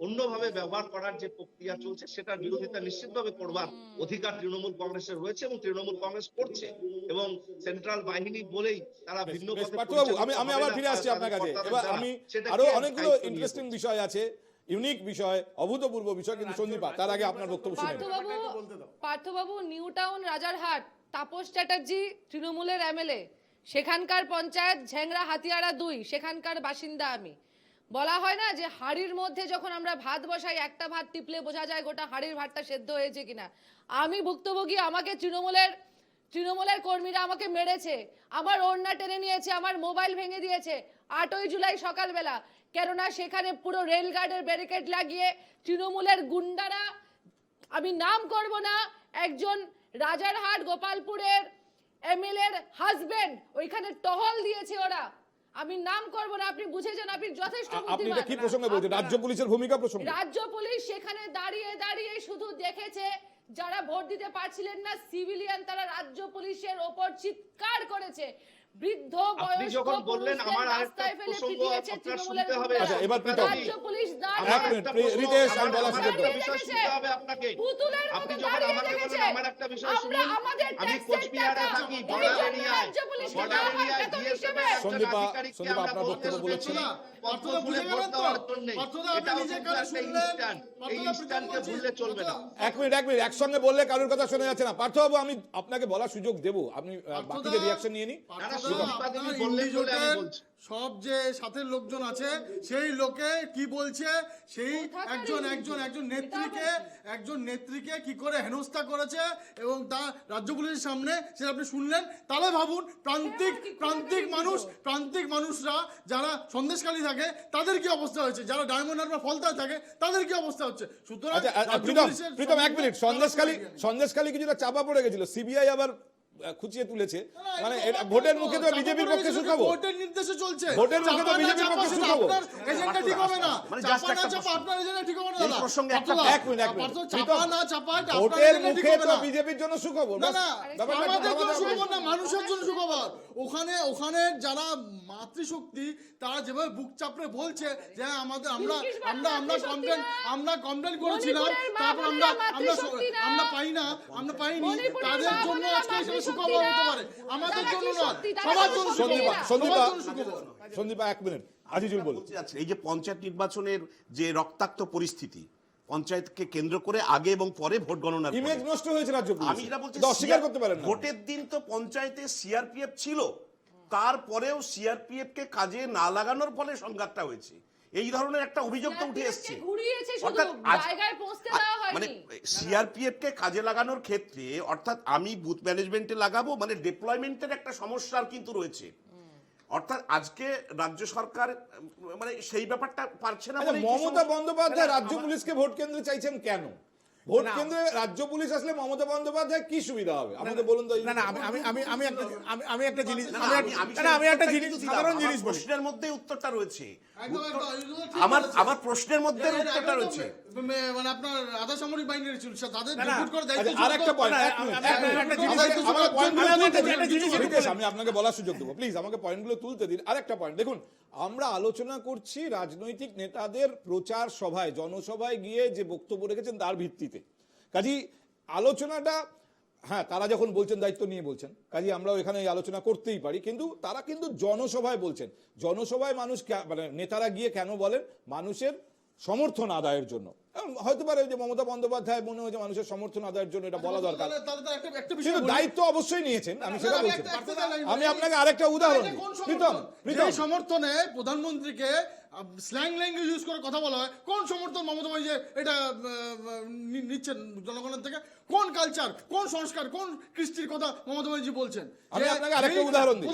অন্যভাবে ব্যবহার করার যে প্রক্রিয়া চলছে সেটার বিরোধিতা নিশ্চিতভাবে করবার অধিকার তৃণমূল কংগ্রেসের রয়েছে এবং তৃণমূল কংগ্রেস করছে, এবং সেন্ট্রাল বাহিনী বলেই তারা ভিন্ন বেশ, পথে পার্থবাবু, পরিচালিত আমি হবে আবার না, ফিরে আসছি তাদের আপনার কাছে। কর্তাদের এবার দ্বারা। আমি সেটাকে আরো আমি অনেকগুলো দায়িত্ব নিয়ে ইন্টারেস্টিং বলছি। বিষয় আছে, ইউনিক বিষয়, অভূতপূর্ব বিষয়, কিন্তু সন্দীপা তার আগে আপনার বক্তব্য শুনে নিই। পার্থবাবু নিউ টাউন রাজারহাট তাপস চ্যাটার্জি তৃণমূলের এমএলএ, সেখানকার পঞ্চায়েত ঝ্যাংরা হাতিয়ারা 2, সেখানকার বাসিন্দা আমি। বলা হয় না যে হাড়ির মধ্যে যখন আমরা ভাত বসাই একটা ভাত টিপলে বোঝা যায় গোটা হাড়ির ভাতটা সেদ্ধ হয়েছে কিনা। আমি ভুক্তভোগী, আমাকে তৃণমূলের কর্মীরা আমাকে মেরেছে, আমার ওড়না টেনে নিয়েছে, আমার মোবাইল ভেঙে দিয়েছে 8ই জুলাই সকালবেলা। কেননা সেখানে পুরো রেলগার্ডের ব্যারিকেড লাগিয়ে তৃণমূলের গুন্ডারা, আমি নাম করব না, একজন রাজারহাট গোপালপুরের এমএলএর হাজবেন্ড ওইখানে টহল দিয়েছে ওরা। আমি নাম করব না, আপনি বুঝেছেন, আপনি যথেষ্ট আপনি এটা কি বুদ্ধিমান। প্রসঙ্গে বলছেন? রাজ্য পুলিশের ভূমিকা প্রসঙ্গে? রাজ্য পুলিশ সেখানে দাঁড়িয়ে দাঁড়িয়ে শুধু দেখেছে, যারা ভোট দিতে পারছিলেন না সিভিলিয়ান তারা রাজ্য পুলিশের ওপর চিৎকার করেছে। বৃদ্ধ আপনি বয়স্ক যখন বললেন পুরুষদের আমার আরেকটা রাস্তায় ফেলে প্রসঙ্গ পিটিয়েছে আপনার তৃণমূলের শুনতে হবে। গুন্ডারা। আচ্ছা, এবার প্রীতম। রাজ্য পুলিশ এক দাঁড়িয়ে মিনিট, একটা প্রশ্ন, রিতেশ, আমি আমার বলা একটা সুযোগ দেবো। বিষয় শুনতে হবে আপনাকে। পুতুলের আপনি মতো যখন দাঁড়িয়ে আমাকে দেখেছে। বলেন, আমার একটা বিষয় আমরা শুনুন। আমাদের আমি ট্যাক্সের কোচবিহারে টাকা, থাকি, এই বর্ডার জন্য এরিয়ায়। রাজ্য পুলিশকে বর্ডার দেওয়া হয় এরিয়ায় বেতন BSF হিসেবে। এর একজন সন্দীপা, আধিকারিককে সন্দীপা, আমরা আপনার বলতে বক্তব্য শুনেছি, বলেছেন। পদ্ম পার্থদা ফুলে বুঝে ভোট গেলেন তো? দেওয়ার জন্যে। পার্থদা, আপনি এটাও নিজে কিন্তু কানে একটা শুনলেন? ইনস্ট্যান্ট। এই পার্থদা, ইনস্ট্যান্টকে বলছি, ভুললে চলবে না। পার্থদা, এক মিনিট, একসঙ্গে বললে কারোর কথা শোনা যাচ্ছে না। পার্থবাবু, আমি আপনাকে বলার সুযোগ দেবো, আপনি বাকিদের রিয়াকশন নিয়ে নিন। পার্থদা, সন্দীপা দেবী আপনার বললেন বলে আমি ইন্ডিজোটের বলছি। সব যে সাথে লোকজন আছে সেই লোকে কি বলছে, সেই একজন নেত্রীকে কি করে হেনস্থা করেছে এবং তা রাজ্য পুলিশের সামনে সেটা আপনি শুনলেন। তাহলে ভাবুন প্রান্তিক মানুষরা যারা সন্দেশখালী থাকে তাদের কি অবস্থা হয়েছে, যারা ডায়মন্ড হারবার ফলতায় থাকে তাদের কি অবস্থা হচ্ছে। সুতরাং আচ্ছা, রাজ্য প্রীতম, পুলিশের এক মিনিট, সন্দেশখালী কিছুটা চাপা পড়ে গেছিল, সিবিআই আবার খুঁচিয়ে তুলেছে, মানে এটা ভোটের মুখে তো বিজেপির পক্ষে সুখবর। ভোটের নির্দেশে চলছে, ভোটের মুখে তো বিজেপির পক্ষে সুখবর। আপনার এজেন্ডা ঠিক হবে না, মানে চাপা just না একটা চাপা প্রশ্ন। আপনার এজেন্ডা ঠিক হবে না এই দাদা। প্রসঙ্গে একটা পার্থদা, এক মিনিট, পার্থদা, প্রীতম, চাপা না চাপা এটা আপনার ভোটের এজেন্ডা ঠিক মুখে হবে তো না। বিজেপির জন্য সুখবর। না বাস, না, ব্যাপারটা আমাদের জন্য সমাধান সুখবর করুন। না, মানুষের জন্য সুখবর। ওখানে যারা মাতৃশক্তি তারা যেভাবে বুক চাপড়ে বলছে যে আমরা কমপ্লেন করেছিলাম, তারপর আমরা পাইনি, তাদের জন্য আজকে সেটা সুখবর হতে পারে, আমাদের জন্য নয়, সবার জন্য সুখবর। সন্দীপা, এক মিনিট, আজিজুল বলুন। বলতে যাচ্ছি, এই যে পঞ্চায়েত নির্বাচনের যে রক্তাক্ত পরিস্থিতি, পঞ্চায়েতকে কেন্দ্র করে আগে এবং পরে ভোট গণনা ইমেজ নষ্ট হয়েছে রাজ্য আমি পুলিশের। এটা বলছি, এটা অস্বীকার করতে পারেন না। ভোটের দিন তো পঞ্চায়েতে সিআরপিএফ ছিল, তারপরেও সিআরপিএফ কে কাজে না লাগানোর ফলে সংঘাতটা হয়েছে, এই ধরনের একটা অভিযোগ তো উঠে এসেছে। ঘুরিয়েছে শুধু, অর্থাৎ জায়গায় পৌঁছতে দেওয়া হয়নি। মানে সিআরপিএফ কে কাজে লাগানোর ক্ষেত্রে, অর্থাৎ আমি বুথ ম্যানেজমেন্টে লাগাবো, মানে ডেপ্লয়মেন্টের একটা সমস্যা কিন্তু রয়েছে। অর্থাৎ আজকে রাজ্য সরকার মানে সেই ব্যাপারটা পারছে না। আচ্ছা, বলেই কি মমতা সমস্যা? বন্দ্যোপাধ্যায় রাজ্য পুলিশকে ভোট কেন্দ্রে চাইছেন কেন? ভোট কেন্দ্রে রাজ্য পুলিশ আসলে মমতা বন্দ্যোপাধ্যায় কি সুবিধা হবে আমাকে বলুন তো। না না, আমি একটা জিনিস, আমি একটা জিনিস, সাধারণ আমার জিনিস বলি। প্রশ্নের মধ্যে উত্তরটা রয়েছে। একদম, আমার প্রশ্নের মধ্যে উত্তরটা রয়েছে। মানে আপনার আধা সামরিক বাহিনীর ছিল, তাদের না, ডেপুট করে দায়িত্ব আচ্ছা, আরেকটা পয়েন্ট, আমি আপনাকে বলার সুযোগ দেবো, প্লিজ আমাকে পয়েন্টগুলো তুলতে দিন। আরেকটা পয়েন্ট দেখুন, আমরা আলোচনা করছি রাজনৈতিক নেতাদের প্রচার সভায়, জনসভায় গিয়ে যে বক্তব্য রেখেছেন তার ভিত্তিতে। কাজী আলোচনাটা, হ্যাঁ, তারা যখন বলছেন দায়িত্ব নিয়ে বলছেন, কাজী আমরাও এখানে এই আলোচনা করতেই পারি, কিন্তু তারা কিন্তু জনসভায় বলছেন। জনসভায় মানুষ মানে নেতারা গিয়ে কেন বলেন? মানুষের সমর্থন আদায়ের জন্য। হয়তো পারে যে মমতা বন্দ্যোপাধ্যায় মনে হয়েছে মানুষের সমর্থন আদায়ের জন্য এটা বলা দরকার, কিন্তু দায়িত্ব অবশ্যই নিয়েছেন, আমি সেটা বলছি। আমি আপনাকে আরেকটা উদাহরণ দিই, প্রীতম, সমর্থনে প্রধানমন্ত্রীকে স্ল্যাং ল্যাঙ্গুয়েজ ইউজ করে কথা বলা হয়, কোন সমর্থন মমতা ভাই যে এটা নিচ্ছেন জনগণের থেকে? কোন কালচার, কোন সংস্কার, কোন কৃষ্টির কথা মমতা ভাইজি বলছেন? আমি আপনাকে আরেকটা উদাহরণ দিই।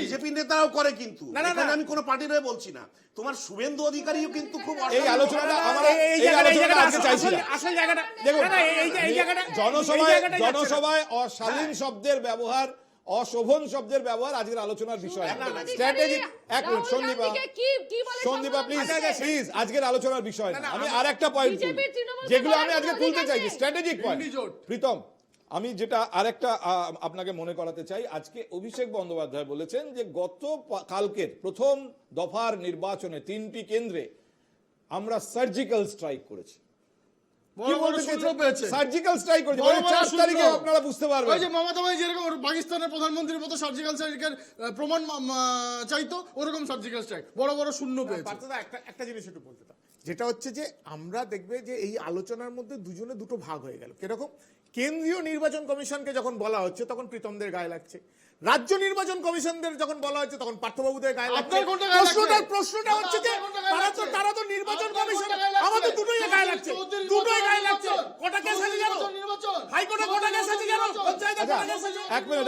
বিজেপি নেতারাও করে, কিন্তু এখানে আমি কোনো পার্টির হয়ে বলছি না। তোমার শুভেন্দু অধিকারীও কিন্তু খুব এই আলোচনাটা আমরা আজকে চাইছিলাম। দেখুন, জনসভায় অশালীন শব্দের ব্যবহার, অশোভন শব্দের ব্যবহার আজকের আলোচনার বিষয়। স্ট্র্যাটেজিক, এক মিনিট সন্দীপা প্লিজ, আজকের আলোচনার বিষয় না। আমি আর একটা পয়েন্ট যেগুলো আমি আজকে তুলতে চাইছি, স্ট্র্যাটেজিক পয়েন্ট। প্রীতম, আমি যেটা আরেকটা আপনাকে মনে করাতে চাই, আজকে অভিষেক বন্দ্যোপাধ্যায় বলেছেন যে কালকের প্রথম দফার নির্বাচনে 3টি কেন্দ্রে আমরা সার্জিক্যাল স্ট্রাইক করেছি। বড় বড় শূন্য পেয়েছে। সার্জিক্যাল স্ট্রাইক করেছি, বড় বড় 4 শূন্য। তারিখে আপনারা বুঝতে পারবেন। ওই যে মমতা ভাই যেরকম পাকিস্তানের প্রধানমন্ত্রীর মতো সার্জিক্যাল স্ট্রাইকের প্রমাণ চাইতো, ওরকম সার্জিক্যাল স্ট্রাইক বড় বড় শূন্য পেয়েছে। পার্থদা একটা জিনিস একটু বলতে দাও, যেটা হচ্ছে যে আমরা দেখবে যে এই আলোচনার মধ্যে দুজনে দুটো ভাগ হয়ে গেল। কিরকম? কেন্দ্রীয় নির্বাচন কমিশনকে যখন বলা হচ্ছে তখন প্রীতমদের গায়ে লাগছে, রাজ্য নির্বাচন কমিশনদের যখন বলা হচ্ছে তখন পার্থবাবুদের গায়ে লাগছে। আপনার কোনটা গায়ে লাগছে? প্রশ্নটা হচ্ছে যে আপনার কোনটা গায়ে লাগছে? তারা তো নির্বাচন আপনার কমিশন, কোনটা গায়ে লাগছে? আমাদের দুটোই গায়ে লাগছে, চৌধুরী দুটোই গায়ে নির্বাচন, লাগছে। কটা কেস আছে জানো? নির্বাচন, হাইকোর্টে কটা কেস আছে জানো? পঞ্চায়েতে আচ্ছা, কটা কেস আছে? এক মিনিট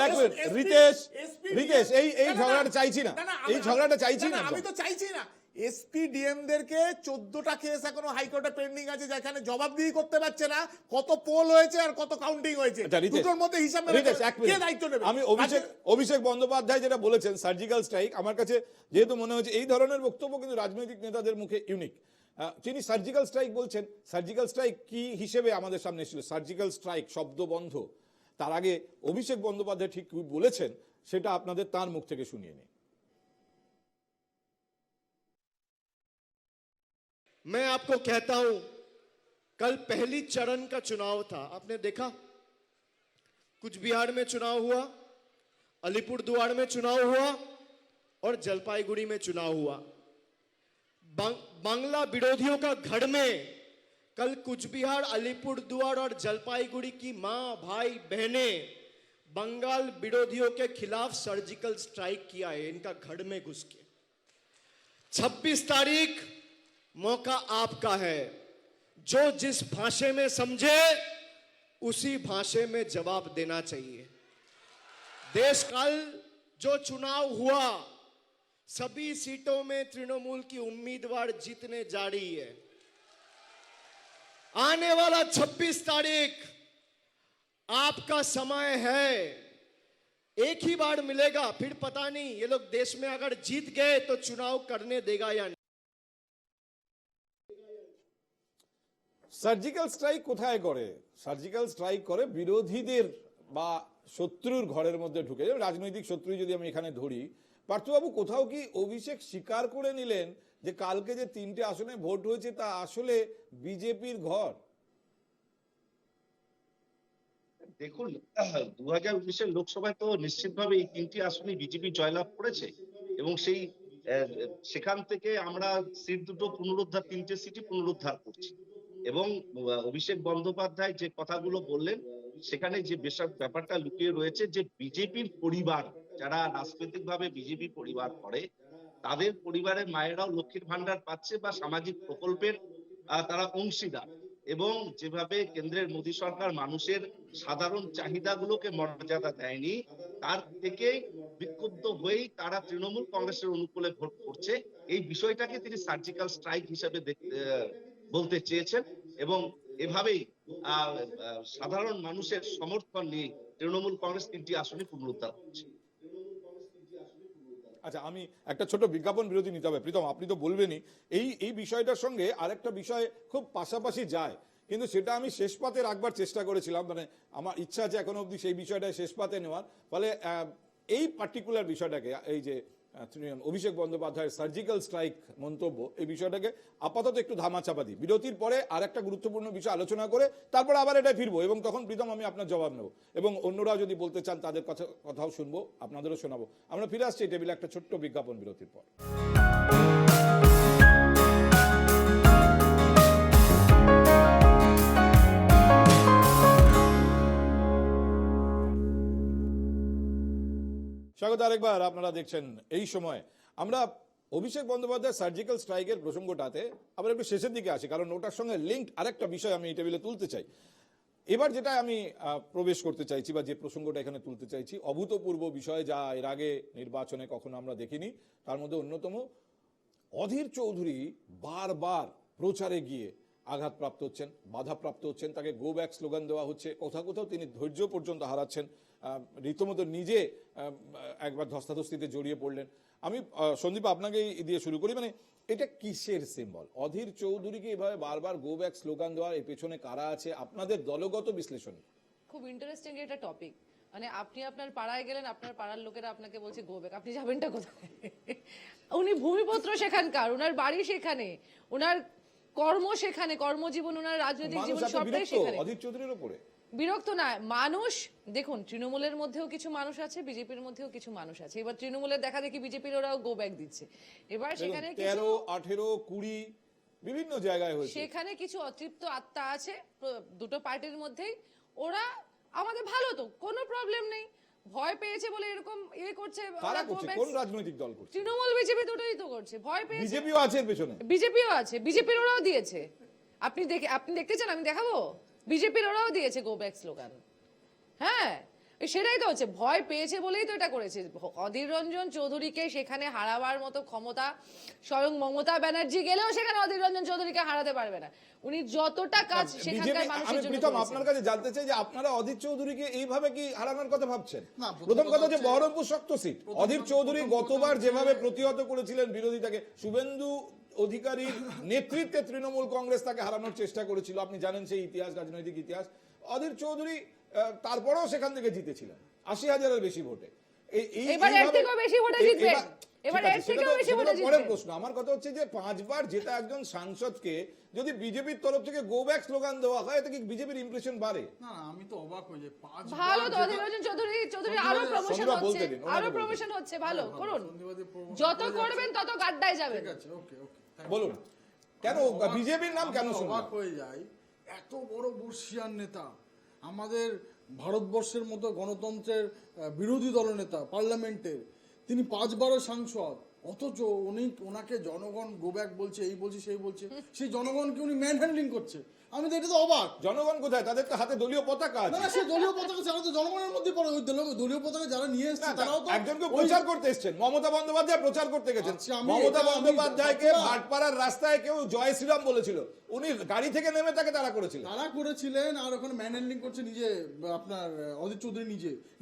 SP রিতেশ, এই ঝগড়াটা চাইছি না, এই ঝগড়াটা চাইছি না। আমি তো চাইছি না। এসপি ডিএমদেরকে 14টা কেস এখনো হাইকোর্টে পেন্ডিং আছে, যেখানে জবাবদিহি করতে পারছে না কত পোল হয়েছে আর কত কাউন্টিং হয়েছে। আচ্ছা, রিতেশ, দুটোর মধ্যে হিসাব রিতেশ, এক মিনিট। কে দায়িত্ব নেবে? আমি অভিষেক বন্দ্যোপাধ্যায় যেটা বলেছেন সার্জিক্যাল স্ট্রাইক, আমার কাছে যেহেতু মনে হচ্ছে এই ধরনের বক্তব্য কিন্তু রাজনৈতিক নেতাদের মুখে ইউনিক। তিনি সার্জিক্যাল স্ট্রাইক বলছেন, সার্জিক্যাল স্ট্রাইক কি হিসেবে আমাদের সামনে ছিল? সার্জিক্যাল স্ট্রাইক শব্দ বন্ধ। তার আগে অভিষেক বন্দ্যোপাধ্যায় ঠিক কি বলেছেন সেটা আপনাদের তার মুখ থেকে শুনিয়ে নিই। मैं आपको कहता हूं, कल पहली चरण का चुनाव था, आपने देखा कुछ बिहार में चुनाव हुआ, अलीपुरद्वार में चुनाव हुआ और जलपाईगुड़ी में चुनाव हुआ। बांग्ला विरोधियों का गढ़ में कल कुछ बिहार, अलीपुरद्वार और जलपाईगुड़ी की मां, भाई, बहनें बंगाल विरोधियों के खिलाफ सर्जिकल स्ट्राइक किया है, इनका गढ़ में घुस के। 26 तारीख मौका आपका है, जो जिस भाषा में समझे उसी भाषा में जवाब देना चाहिए। देश काल जो चुनाव हुआ, सभी सीटों में तृणमूल की उम्मीदवार जीतने जा रही है। आने वाला 26 तारीख आपका समय है, एक ही बार मिलेगा, फिर पता नहीं ये लोग देश में अगर जीत गए तो चुनाव करने देगा या नहीं। সার্জিক্যাল স্ট্রাইক কোথায় করে? সার্জিক্যাল স্ট্রাইক করে বিরোধীদের বা শত্রুর ঘরের মধ্যে ঢুকে। রাজনৈতিক শত্রু যদি আমি এখানে ধরি, পার্থবাবু কোথাও কি অভিষেক স্বীকার করে নিলেন যে কালকে যে 3টে আসনে ভোট হয়েছে তা আসলে বিজেপির ঘর? দেখুন, 2019-এর লোকসভায় তো নিশ্চিতভাবে এই 3টি আসনে বিজেপি জয়লাভ করেছে এবং সেখান থেকে আমরা সিট দুটো পুনরুদ্ধার, 3টে সিটই পুনরুদ্ধার করছি। এবং অভিষেক বন্দ্যোপাধ্যায় যে কথাগুলো বললেন সেখানে যে ব্যাপারটা লুকিয়ে রয়েছে, যে বিজেপির পরিবার, যারা রাজনৈতিকভাবে বিজেপি পরিবার করে, তাদের পরিবারের মায়েরাও লক্ষ্মীর ভান্ডার পাচ্ছে বা সামাজিক প্রকল্পের তারা অংশীদার। এবং যেভাবে কেন্দ্রের মোদী সরকার মানুষের সাধারণ চাহিদাগুলোকে মর্যাদা দেয়নি, তার থেকে বিক্ষুব্ধ হয়েই তারা তৃণমূল কংগ্রেসের অনুকূলে ভোট করছে। এই বিষয়টাকে তিনি সার্জিক্যাল স্ট্রাইক হিসেবে বলতে চেয়েছেন এবং এভাবেই সাধারণ মানুষের সমর্থন নিয়ে তৃণমূল কংগ্রেস 3টি আসনে পুনরুদ্ধার করছে। আচ্ছা, আমি একটা ছোট বিজ্ঞাপন বিরতি নিতে হবে। প্রীতম, আপনি তো বলবেনই, এই বিষয়টার সঙ্গে আরেকটা বিষয় খুব পাশাপাশি যায়, কিন্তু সেটা আমি শেষ পাতে রাখবার চেষ্টা করেছিলাম। মানে আমার ইচ্ছা আছে এখনো অবধি সেই বিষয়টা শেষ পাতে নেওয়ার। ফলে এই পার্টিকুলার বিষয়টাকে, এই যে অভিষেক বন্দ্যোপাধ্যায়ের সার্জিক্যাল স্ট্রাইক মন্তব্য, এই বিষয়টাকে আপাতত একটু ধামাচাপা দিই। বিরতির পরে আর একটা গুরুত্বপূর্ণ বিষয় আলোচনা করে তারপর আবার এটা ফিরবো এবং তখন প্রীতম আমি আপনার জবাব নেব এবং অন্যরা যদি বলতে চান তাদের কথাও শুনবো, আপনাদেরও শোনাবো। আমরা ফিরে আসছি টেবিলে একটা ছোট্ট বিজ্ঞাপন বিরতির পর। স্বাগত আরেকবার, আপনারা দেখছেন এই সময়। আমরা অভিষেক বন্দ্যোপাধ্যায় সার্জিক্যাল স্ট্রাইকের প্রসঙ্গটাতে আবার একটু শেষের দিকে আসি, কারণ ওটার সঙ্গে লিঙ্কড আরেকটা বিষয় আমি এই টেবিলে তুলতে চাই। এবার যেটা আমি প্রবেশ করতে চাইছি বা যে প্রসঙ্গটা এখানে তুলতে চাইছি, অভূতপূর্ব বিষয় যা এর আগে নির্বাচনে কখনো আমরা দেখিনি। তার মধ্যে অন্যতম, অধীর চৌধুরী বারবার প্রচারে গিয়ে আঘাতপ্রাপ্ত হচ্ছেন, বাধাপ্রাপ্ত হচ্ছেন, তাকে গো ব্যাক স্লোগান দেওয়া হচ্ছে, কোথাও কোথাও তিনি ধৈর্য পর্যন্ত হারাচ্ছেন, রীতিমতো নিজে একবার ধস্তাধস্তিতে জড়িয়ে পড়লেন। আমি সন্দীপ আপনাকে দিয়ে শুরু করি, মানে এটা কিসের সিম্বল? অধীর চৌধুরীকে এভাবে বারবার গো ব্যাক স্লোগান দেওয়ার এর পেছনে কারা আছে আপনাদের দলগত বিশ্লেষণ? খুব ইন্টারেস্টিং একটা টপিক। মানে আপনি আপনার পাড়ায় গেলেন, আপনার পাড়ার লোকেরা আপনাকে বলছে গো ব্যাক, আপনি যাবেনটা কোথায়? উনি ভূমিপত্র সেখানকার, ওনার বাড়ি সেখানে, ওনার কর্ম সেখানে, কর্মজীবন, ওনার রাজনৈতিক মানুষ জীবন এত সবটাই বিরক্ত সেখানে। অধীর চৌধুরীর উপরে। বিরক্ত না মানুষ, দেখুন তৃণমূলের মধ্যেও কিছু মানুষ আছে, বিজেপির মধ্যেও কিছু মানুষ আছে। এবার তৃণমূলের দেখা দেখি বিজেপির ওরাও গো ব্যাক দিচ্ছে। এবার সেখানে 13, 18, 20 বিভিন্ন জায়গায় হয়েছে। সেখানে কিছু অতৃপ্ত আত্মা আছে দুটো পার্টির মধ্যেই। ওরা আমাদের ভালো, তো কোনো প্রবলেম নেই, ভয় পেয়েছে বলে এরকম করছে। কারা করছে? কোন রাজনৈতিক দল করছে? তৃণমূল বিজেপি দুটোই তো করছে, ভয় পেয়েছে। বিজেপিও আছে এর পেছনে। বিজেপিও আছে, বিজেপির ওরাও দিয়েছে। আপনি দেখতে চান আমি দেখাবো? বিজেপির ওরাও দিয়েছে গো ব্যাক স্লোগান। হ্যাঁ, সেটাই তো হচ্ছে, ভয় পেয়েছে বলেই তো এটা করেছে। অধীর রঞ্জন চৌধুরীকে সেখানে হারাবার মতো ক্ষমতা স্বয়ং মমতা ব্যানার্জি গেলেও সেখানে অধীর রঞ্জন চৌধুরীকে হারাতে পারবে না। উনি যতটা কাজ সেখানকার মানুষের জন্য প্রীতম, করেছেন। আপনার কাছে জানতে চাই যে আপনারা অধীর চৌধুরীকে এইভাবে কি হারানোর কথা ভাবছেন? না, প্রথম কথা যে হচ্ছে- বহরমপুর শক্ত সিট, অধীর চৌধুরী গতবার যেভাবে প্রতিহত করেছিলেন বিরোধিতাকে, শুভেন্দু অধিকারীর নেতৃত্বে তৃণমূল কংগ্রেস তাকে হারানোর চেষ্টা করেছিল, আপনি জানেন সেই ইতিহাস, রাজনৈতিক ইতিহাস। অধীর চৌধুরী তারপরেও সেখান থেকে জিতেছিলেন 80,000-এর বেশি ভোটে। এবার এর থেকেও বেশি ভোটে জিতবেন। এবার এর থেকেও বেশি ভোটে পরের জিতবেন। প্রশ্ন আমার কথা হচ্ছে যে 5 বার জেতা একজন সাংসদকে যদি বিজেপির তরফ থেকে গো ব্যাক স্লোগান দেওয়া হয়, এতে কি বিজেপির ইমপ্রেশন বাড়ে? না না, আমি তো অবাক হয়ে যাই। 5 ভালো তো অধীর রঞ্জন চৌধুরী আরো প্রমোশন সন্দীপা হচ্ছে, বলতে দিন, ওনাকে আরো বলতে প্রমোশন হচ্ছে, ভালো করুন। সন্ধিবাদী promotion যত হয়ে করবেন তত গাড্ডায় যাবেন। ঠিক আছে, ওকে ওকে। বলুন কেন বিজেপির নাম কেন আমি শুনলাম? অবাক হয়ে যাই, এত বড় বর্ষিয়ান নেতা, আমাদের ভারতবর্ষের মতো গণতন্ত্রের বিরোধী দলনেতা, পার্লামেন্টের, তিনি 5 বারের সাংসদ, অথচ ওনাকে জনগণ গো ব্যাক বলছে, এই বলছে সেই বলছে, সেই জনগণকে উনি ম্যান হ্যান্ডলিং করছে। আমি তো এটা তো অবাক। জনগণ কোথায়? তাদের তো হাতে দলীয় পতাকা না আছে। না, সেই দলীয় পতাকা ছাড়া তো জনগণের মধ্যে পড়ে। ওই দলীয় পতাকা যারা নিয়ে না, এসেছে তারাও তো একজনকে ওই- প্রচার করতে এসেছেন, মমতা বন্দ্যোপাধ্যায় প্রচার করতে গেছেন। আচ্ছা, আমি মমতা এটা- বন্দ্যোপাধ্যায়কে আমি- ভাটপাড়ার রাস্তায় কেউ জয় শ্রীরাম বলেছিল, উনি গাড়ি থেকে নেমে তাকে তারা করেছিলেন। তারা করেছিলেন, আর ওখানে ম্যান হ্যান্ডলিং করছে নিজে, আপনার অধীর চৌধুরী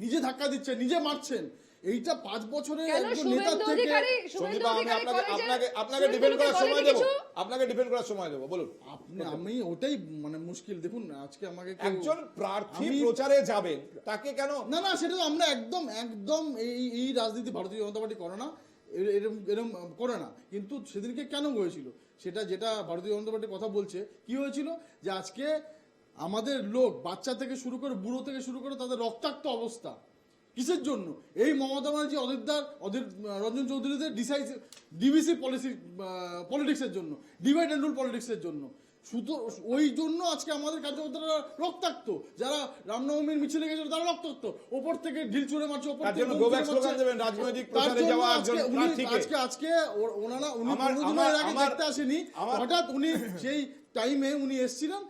নিজে ধাক্কা দিচ্ছেন, নিজে মারছেন। এইটা 5 বছরের কেন একজন নেতা শুভেন্দু থেকে অধিকারী সন্দীপা, আমি কলেজে আপনাকে ডিফেন্ড করার কলেজে সময় দেবো, কিছু? আপনাকে ডিফেন্ড করার সময় দেবো, বলুন। আমি ওটাই মানে মুশকিল। দেখুন আজকে আমাকে কেউ- একজন প্রার্থী আমি- প্রচারে যাবেন, তাকে কেন? না না, সেটা তো আমরা একদম এই রাজনীতি ভারতীয় জনতা পার্টি করে না, এরকম করে না। কিন্তু সেদিনকে কেন হয়েছিল, যেটা ভারতীয় জনতা পার্টির কথা বলছে, কি হয়েছিল যে আজকে আমাদের লোক, বাচ্চা থেকে শুরু করে বুড়ো থেকে শুরু করে তাদের রক্তাক্ত অবস্থা, কিসের জন্য? এই মমতা ব্যানার্জি অধীর রঞ্জন চৌধুরীদের ডিভিসি পলিটিক্সের জন্য, ডিভাইড এন্ড রুল পলিটিক্সের জন্য। শুধু ওই জন্য আজকে আমাদের কার্যকর্তারা রক্তাক্ত, যারা রামনবমীর মিছিলে গেছিল তারা রক্তাক্ত, ওপর থেকে ঢিল ছুঁড়ে মারছে, ওপর তার থেকে জন্য বোম গো ছুঁড়ে ব্যাক স্লোগান মারছে। দেবেন রাজনৈতিক তার প্রচারে জন্য যাওয়া আজকে একজন প্রার্থীকে। উনি আমার- কোনোদিনও এর আগে আমার- দেখতে আসেনি, হঠাৎ উনি সেই টাইমে উনি এসেছিলেন,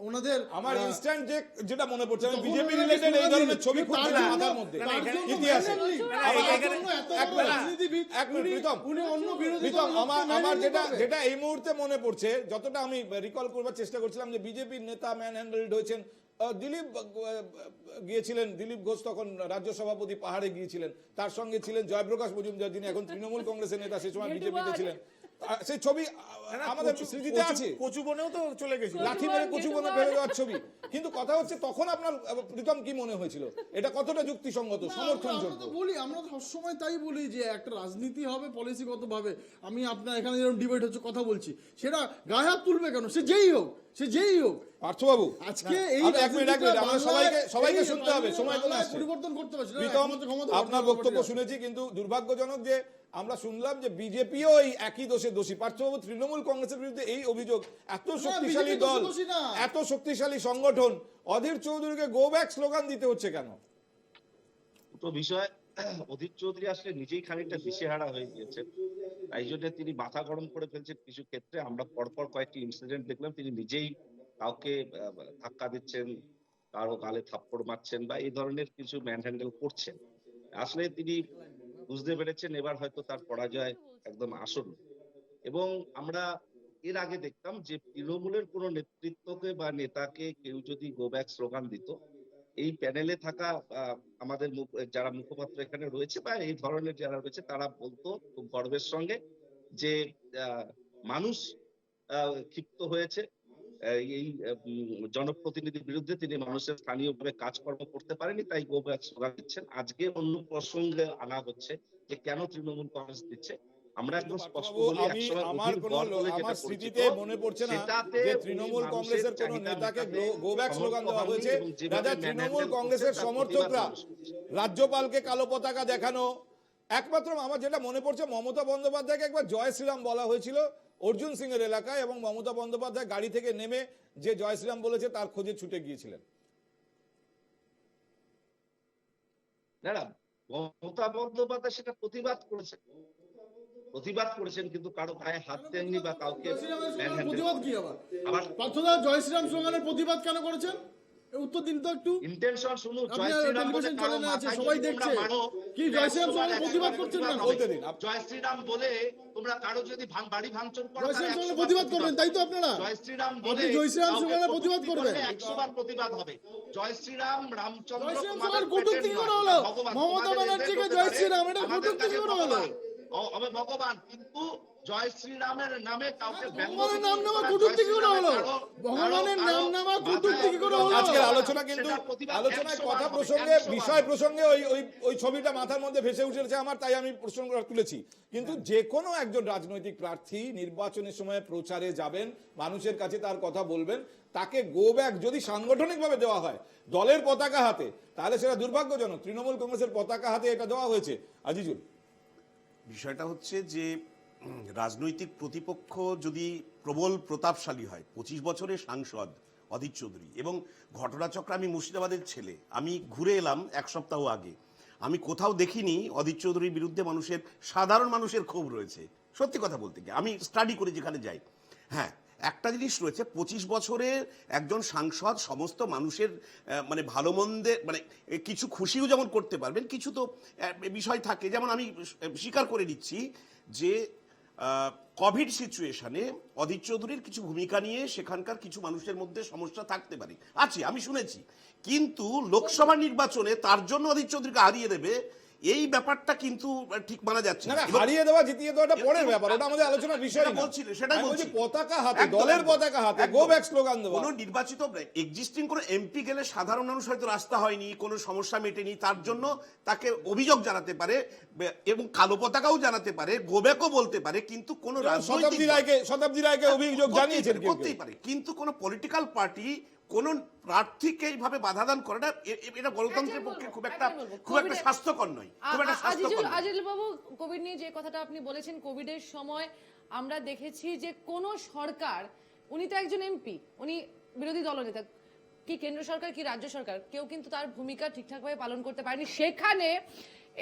ওনাদের আমার ইনস্ট্যান্ট যেটা মনে পড়ছে, আমি তখন বিজেপি ওনাকে রিলেটেড এই স্লোগান ধরনের দিলেন। ছবি তার খুঁজছিলাম জন্য- মাথার মধ্যে তার জন্য ইতিহাসে। ম্যান্ডেলি, আমার- তার জন্য এত এক বড় মিনিট, রাজনীতিবিদ, এক মিনিট, প্রীতম, উনি অন্য বিরোধী প্রীতম, দলের লোককে আমার ম্যান্ডেলি যেটা করবে। যেটা এই মুহূর্তে মনে পড়ছে, যতটা আমি রিকল করবার চেষ্টা করছিলাম, যে বিজেপির নেতা ম্যান হ্যান্ডেলড হয়েছেন। দিলীপ গিয়েছিলেন, দিলীপ ঘোষ তখন রাজ্য সভাপতি পাহাড়ে গিয়েছিলেন, তার সঙ্গে ছিলেন জয়প্রকাশ মজুমদার, যিনি এখন তৃণমূল কংগ্রেসের নেতা, সেই সময় বিজেপিতে ছিলেন। সেই ছবি আমাদের স্মৃতিতে আছে, কচুবনেও তো চলে গেছিল। লাঠি মেরে কচুবনে ফেলে দেওয়ার ছবি। কিন্তু কথা হচ্ছে, তখন আপনার প্রীতম কি মনে হয়েছিল, এটা কতটা যুক্তিসঙ্গত, আমরা সমর্থনযোগ্য? তো বলি, আমরা তো সবসময় তাই বলি যে একটা রাজনীতি হবে পলিসিগত ভাবে। আমি আপনার এখানে যেরকম ডিবেট হচ্ছে কথা বলছি, সেটা গায়ে হাত তুলবে কেন? সে যেই হোক পার্থবাবু, আজকে এই এক মিনিট, আমরা সবাইকে শুনতে হবে, সময় কমে আসছে। পরিবর্তন করতে হবে, সেটা প্রীতম, একমাত্র ক্ষমতা আপনার ভারতীয় বক্তব্য জনতা পার্টির। শুনেছি, কিন্তু দুর্ভাগ্যজনক যে আমরা শুনলাম যে বিজেপিও এই একই দোষে দোষী। পার্থবাবু, তৃণমূল কংগ্রেসের বিরুদ্ধে এই অভিযোগ, এত শক্তিশালী বিজেপি দল, দোষী না। এত শক্তিশালী সংগঠন, অধীর চৌধুরীকে গো ব্যাক স্লোগান দিতে হচ্ছে কেন? দুটো বিষয়, অধীর চৌধুরী আসলে নিজেই খানিকটা দিশেহারা হয়ে গিয়েছেন, তাই জন্য তিনি মাথা গরম করে ফেলছেন। কিছু ক্ষেত্রে আমরা পরপর কয়েকটি ইনসিডেন্ট দেখলাম, তিনি নিজেই কাউকে ধাক্কা দিচ্ছেন, কারো গালে থাপ্পড় মারছেন, বা এই ধরনের কিছু ম্যান হ্যান্ডেল করছেন। আসলে তিনি বুঝতে পেরেছেন এবার হয়তো তার পরাজয় একদম আসন্ন। এবং আমরা এর আগে দেখতাম যে তৃণমূলের কোনো নেতৃত্বকে বা নেতাকে কেউ যদি গো ব্যাক স্লোগান দিত, এই প্যানেলে থাকা আমাদের যারা মুখপাত্র এখানে রয়েছে বা এই ধরনের যারা রয়েছে, তারা বলতো খুব গর্বের সঙ্গে যে মানুষ ক্ষিপ্ত হয়েছে, এই জনপ্রতিনিধির বিরুদ্ধে তিনি মানুষের স্থানীয়ভাবে কাজকর্ম করতে পারেনি, তাই গো ব্যাক স্লোগান দিচ্ছেন। আজকে অন্য প্রসঙ্গে আনা হচ্ছে যে কেন তৃণমূল কংগ্রেস দিচ্ছে। আমরা একদম স্পষ্ট বলি, আমি একসময় আমার অধীর কোনো গড় বলে যেটা আমার পরিচিত, স্মৃতিতে মনে পড়ছে না সেটাতে যে উনি তৃণমূল মানুষের কংগ্রেসের কোনো চাহিদা নেতাকে মেটাতে গো ব্যাক স্লোগান দেওয়া সমর্থ হয়েছে। হননি এবং যেভাবে রাজা ম্যানহ্যান্ডেল তৃণমূল করছে কংগ্রেসের তার সমর্থকরা প্রতিবাদ মানুষ করছে। রাজ্যপালকে কালো পতাকা দেখানো, একমাত্র আমার যেটা মনে পড়ছে মমতা বন্দ্যোপাধ্যায়কে একবার জয় শ্রীরাম বলা হয়েছিল অর্জুন সিং এর এলাকায়, এবং মমতা বন্দ্যোপাধ্যায় গাড়ি থেকে নেমে যে জয় শ্রীরাম বলেছে তার খোঁজে ছুটে গিয়েছিলেন। না না, মমতা বন্দ্যোপাধ্যায় সেটা প্রতিবাদ করেছেন কিন্তু কারো গায়ে হাত দেননি বা কাউকে manhandle প্রতিবাদ কি আবার আবার পার্থদা জয় শ্রীরাম স্লোগানের প্রতিবাদ কেন করেছেন? উত্তর দিন তো একটু। ইন্টেনশন শুনুন। আপনার জয় শ্রীরাম বলে টেলিভিশন কারো চ্যানেলে আছে, মাথায় সবাই যদি তোমরা দেখছে। মারো, কি জয় শ্রীরাম স্লোগানের প্রতিবাদ করছেন কেন? বলতে দিন। জয় শ্রীরাম বলে তোমরা কারো যদি বাড়ি ভাঙচুর করো, জয় শ্রীরাম তাহলে স্লোগানের 100 বার প্রতিবাদ করবেন, তাই তো আপনারা? জয় শ্রীরাম আপনি বলে জয় শ্রীরাম কাউকে স্লোগানের প্রতিবাদ কটূক্তি করবেন। করলে 100 বার প্রতিবাদ হবে। জয় শ্রীরাম রামচন্দ্র জয় শ্রীরাম তোমাদের স্লোগান কটূক্তি পেটের করা নয়, হলো। ভগবান। মমতা তোমাদের ব্যানার্জিকে এজেন্ট জয় হতে শ্রীরাম, পারে, এটা আমাদের কটূক্তি কাছে করা হলো। ভগবান। হবে ভগবান, কিন্তু জয় শ্রীরামের নামে কাউকে ভগবানের নাম নেওয়া কটূক্তি কি করে হলো? ভগবানের নাম নেওয়া কটূক্তি কি করে হলো? আজকের আলোচনা কিন্তু আলোচনায় কথা প্রসঙ্গে বিষয় প্রসঙ্গে ওই ওই ওই ছবিটা মাথার মধ্যে ভেসে উঠেছে আমার, তাই আমি প্রসঙ্গটা তুলেছি। কিন্তু যে কোনো একজন রাজনৈতিক প্রার্থী নির্বাচনের সময় প্রচারে যাবেন, মানুষের কাছে তার কথা বলবেন, তাকে গো ব্যাক যদি সাংগঠনিকভাবে দেওয়া হয় দলের পতাকা হাতে, তাহলে সেটা দুর্ভাগ্যজনক। তৃণমূল কংগ্রেসের পতাকা হাতে এটা দেওয়া হয়েছে। আজিজুল, বিষয়টা হচ্ছে যে রাজনৈতিক প্রতিপক্ষ যদি প্রবল প্রতাপশালী হয়, 25 বছরের সাংসদ অধীর চৌধুরী, এবং ঘটনাচক্র, আমি মুর্শিদাবাদের ছেলে, আমি ঘুরে এলাম এক সপ্তাহ আগে, আমি কোথাও দেখিনি অধীর চৌধুরীর বিরুদ্ধে সাধারণ মানুষের ক্ষোভ রয়েছে। সত্যি কথা বলতে গিয়ে আমি স্টাডি করে যেখানে যাই, হ্যাঁ একটা জিনিস রয়েছে, 25 বছরের একজন সাংসদ সমস্ত মানুষের মানে ভালো মন্দে মানে কিছু খুশিও যেমন করতে পারবেন, কিছু তো বিষয় থাকে। যেমন আমি স্বীকার করে নিচ্ছি যে কোভিড সিচুয়েশনে অধীর চৌধুরীর কিছু ভূমিকা নিয়ে সেখানকার কিছু মানুষের মধ্যে সমস্যা থাকতে পারে, আছে, আমি শুনেছি। কিন্তু লোকসভা নির্বাচনে তার জন্য অধীর চৌধুরীকে হারিয়ে দেবে, এই ব্যাপারটা কিন্তু ঠিক মানা যাচ্ছে না না। না, হারিয়ে দেওয়া জিতিয়ে দেওয়াটা পরের ব্যাপার, ওটা আমাদের আলোচনার বিষয় না। বলছিলেন, সেটাই আমি বলছি বলছি। পতাকা হাতে, একদম, দলের একদম। পতাকা হাতে একদম। গো ব্যাক স্লোগান দেওয়া। কোনো নির্বাচিত এক্সিস্টিং কোনো এমপি গেলে সাধারণ মানুষ হয়তো রাস্তা হয়নি, কোনো সমস্যা মেটেনি, তার জন্য তাকে অভিযোগ জানাতে পারে এবং কালো পতাকাও জানাতে পারে, গোব্যাকও বলতে পারে, কিন্তু কোনো শতাব্দী রায়কে অভিযোগ জানিয়েছেন কেউ কেউ। করতেই পারে, কিন্তু কোনো পলিটিক্যাল পার্টি কোন প্রার্থীকে এইভাবে বাধাদান করাটা এটা গণতন্ত্রের পক্ষে খুব একটা স্বাস্থ্যকর নয়, খুব একটা স্বাস্থ্যকর নয়। আজিজুল বাবু, কোভিড নিয়ে যে কথাটা আপনি বলেছেন, কোভিডের সময় আমরা দেখেছি যে কোন সরকার, উনি তো একজন এমপি, উনি বিরোধী দলনেতা, কি কেন্দ্র সরকার কি রাজ্য সরকার, কেউ কিন্তু তার ভূমিকা ঠিকঠাকভাবে পালন করতে পারেনি। সেখানে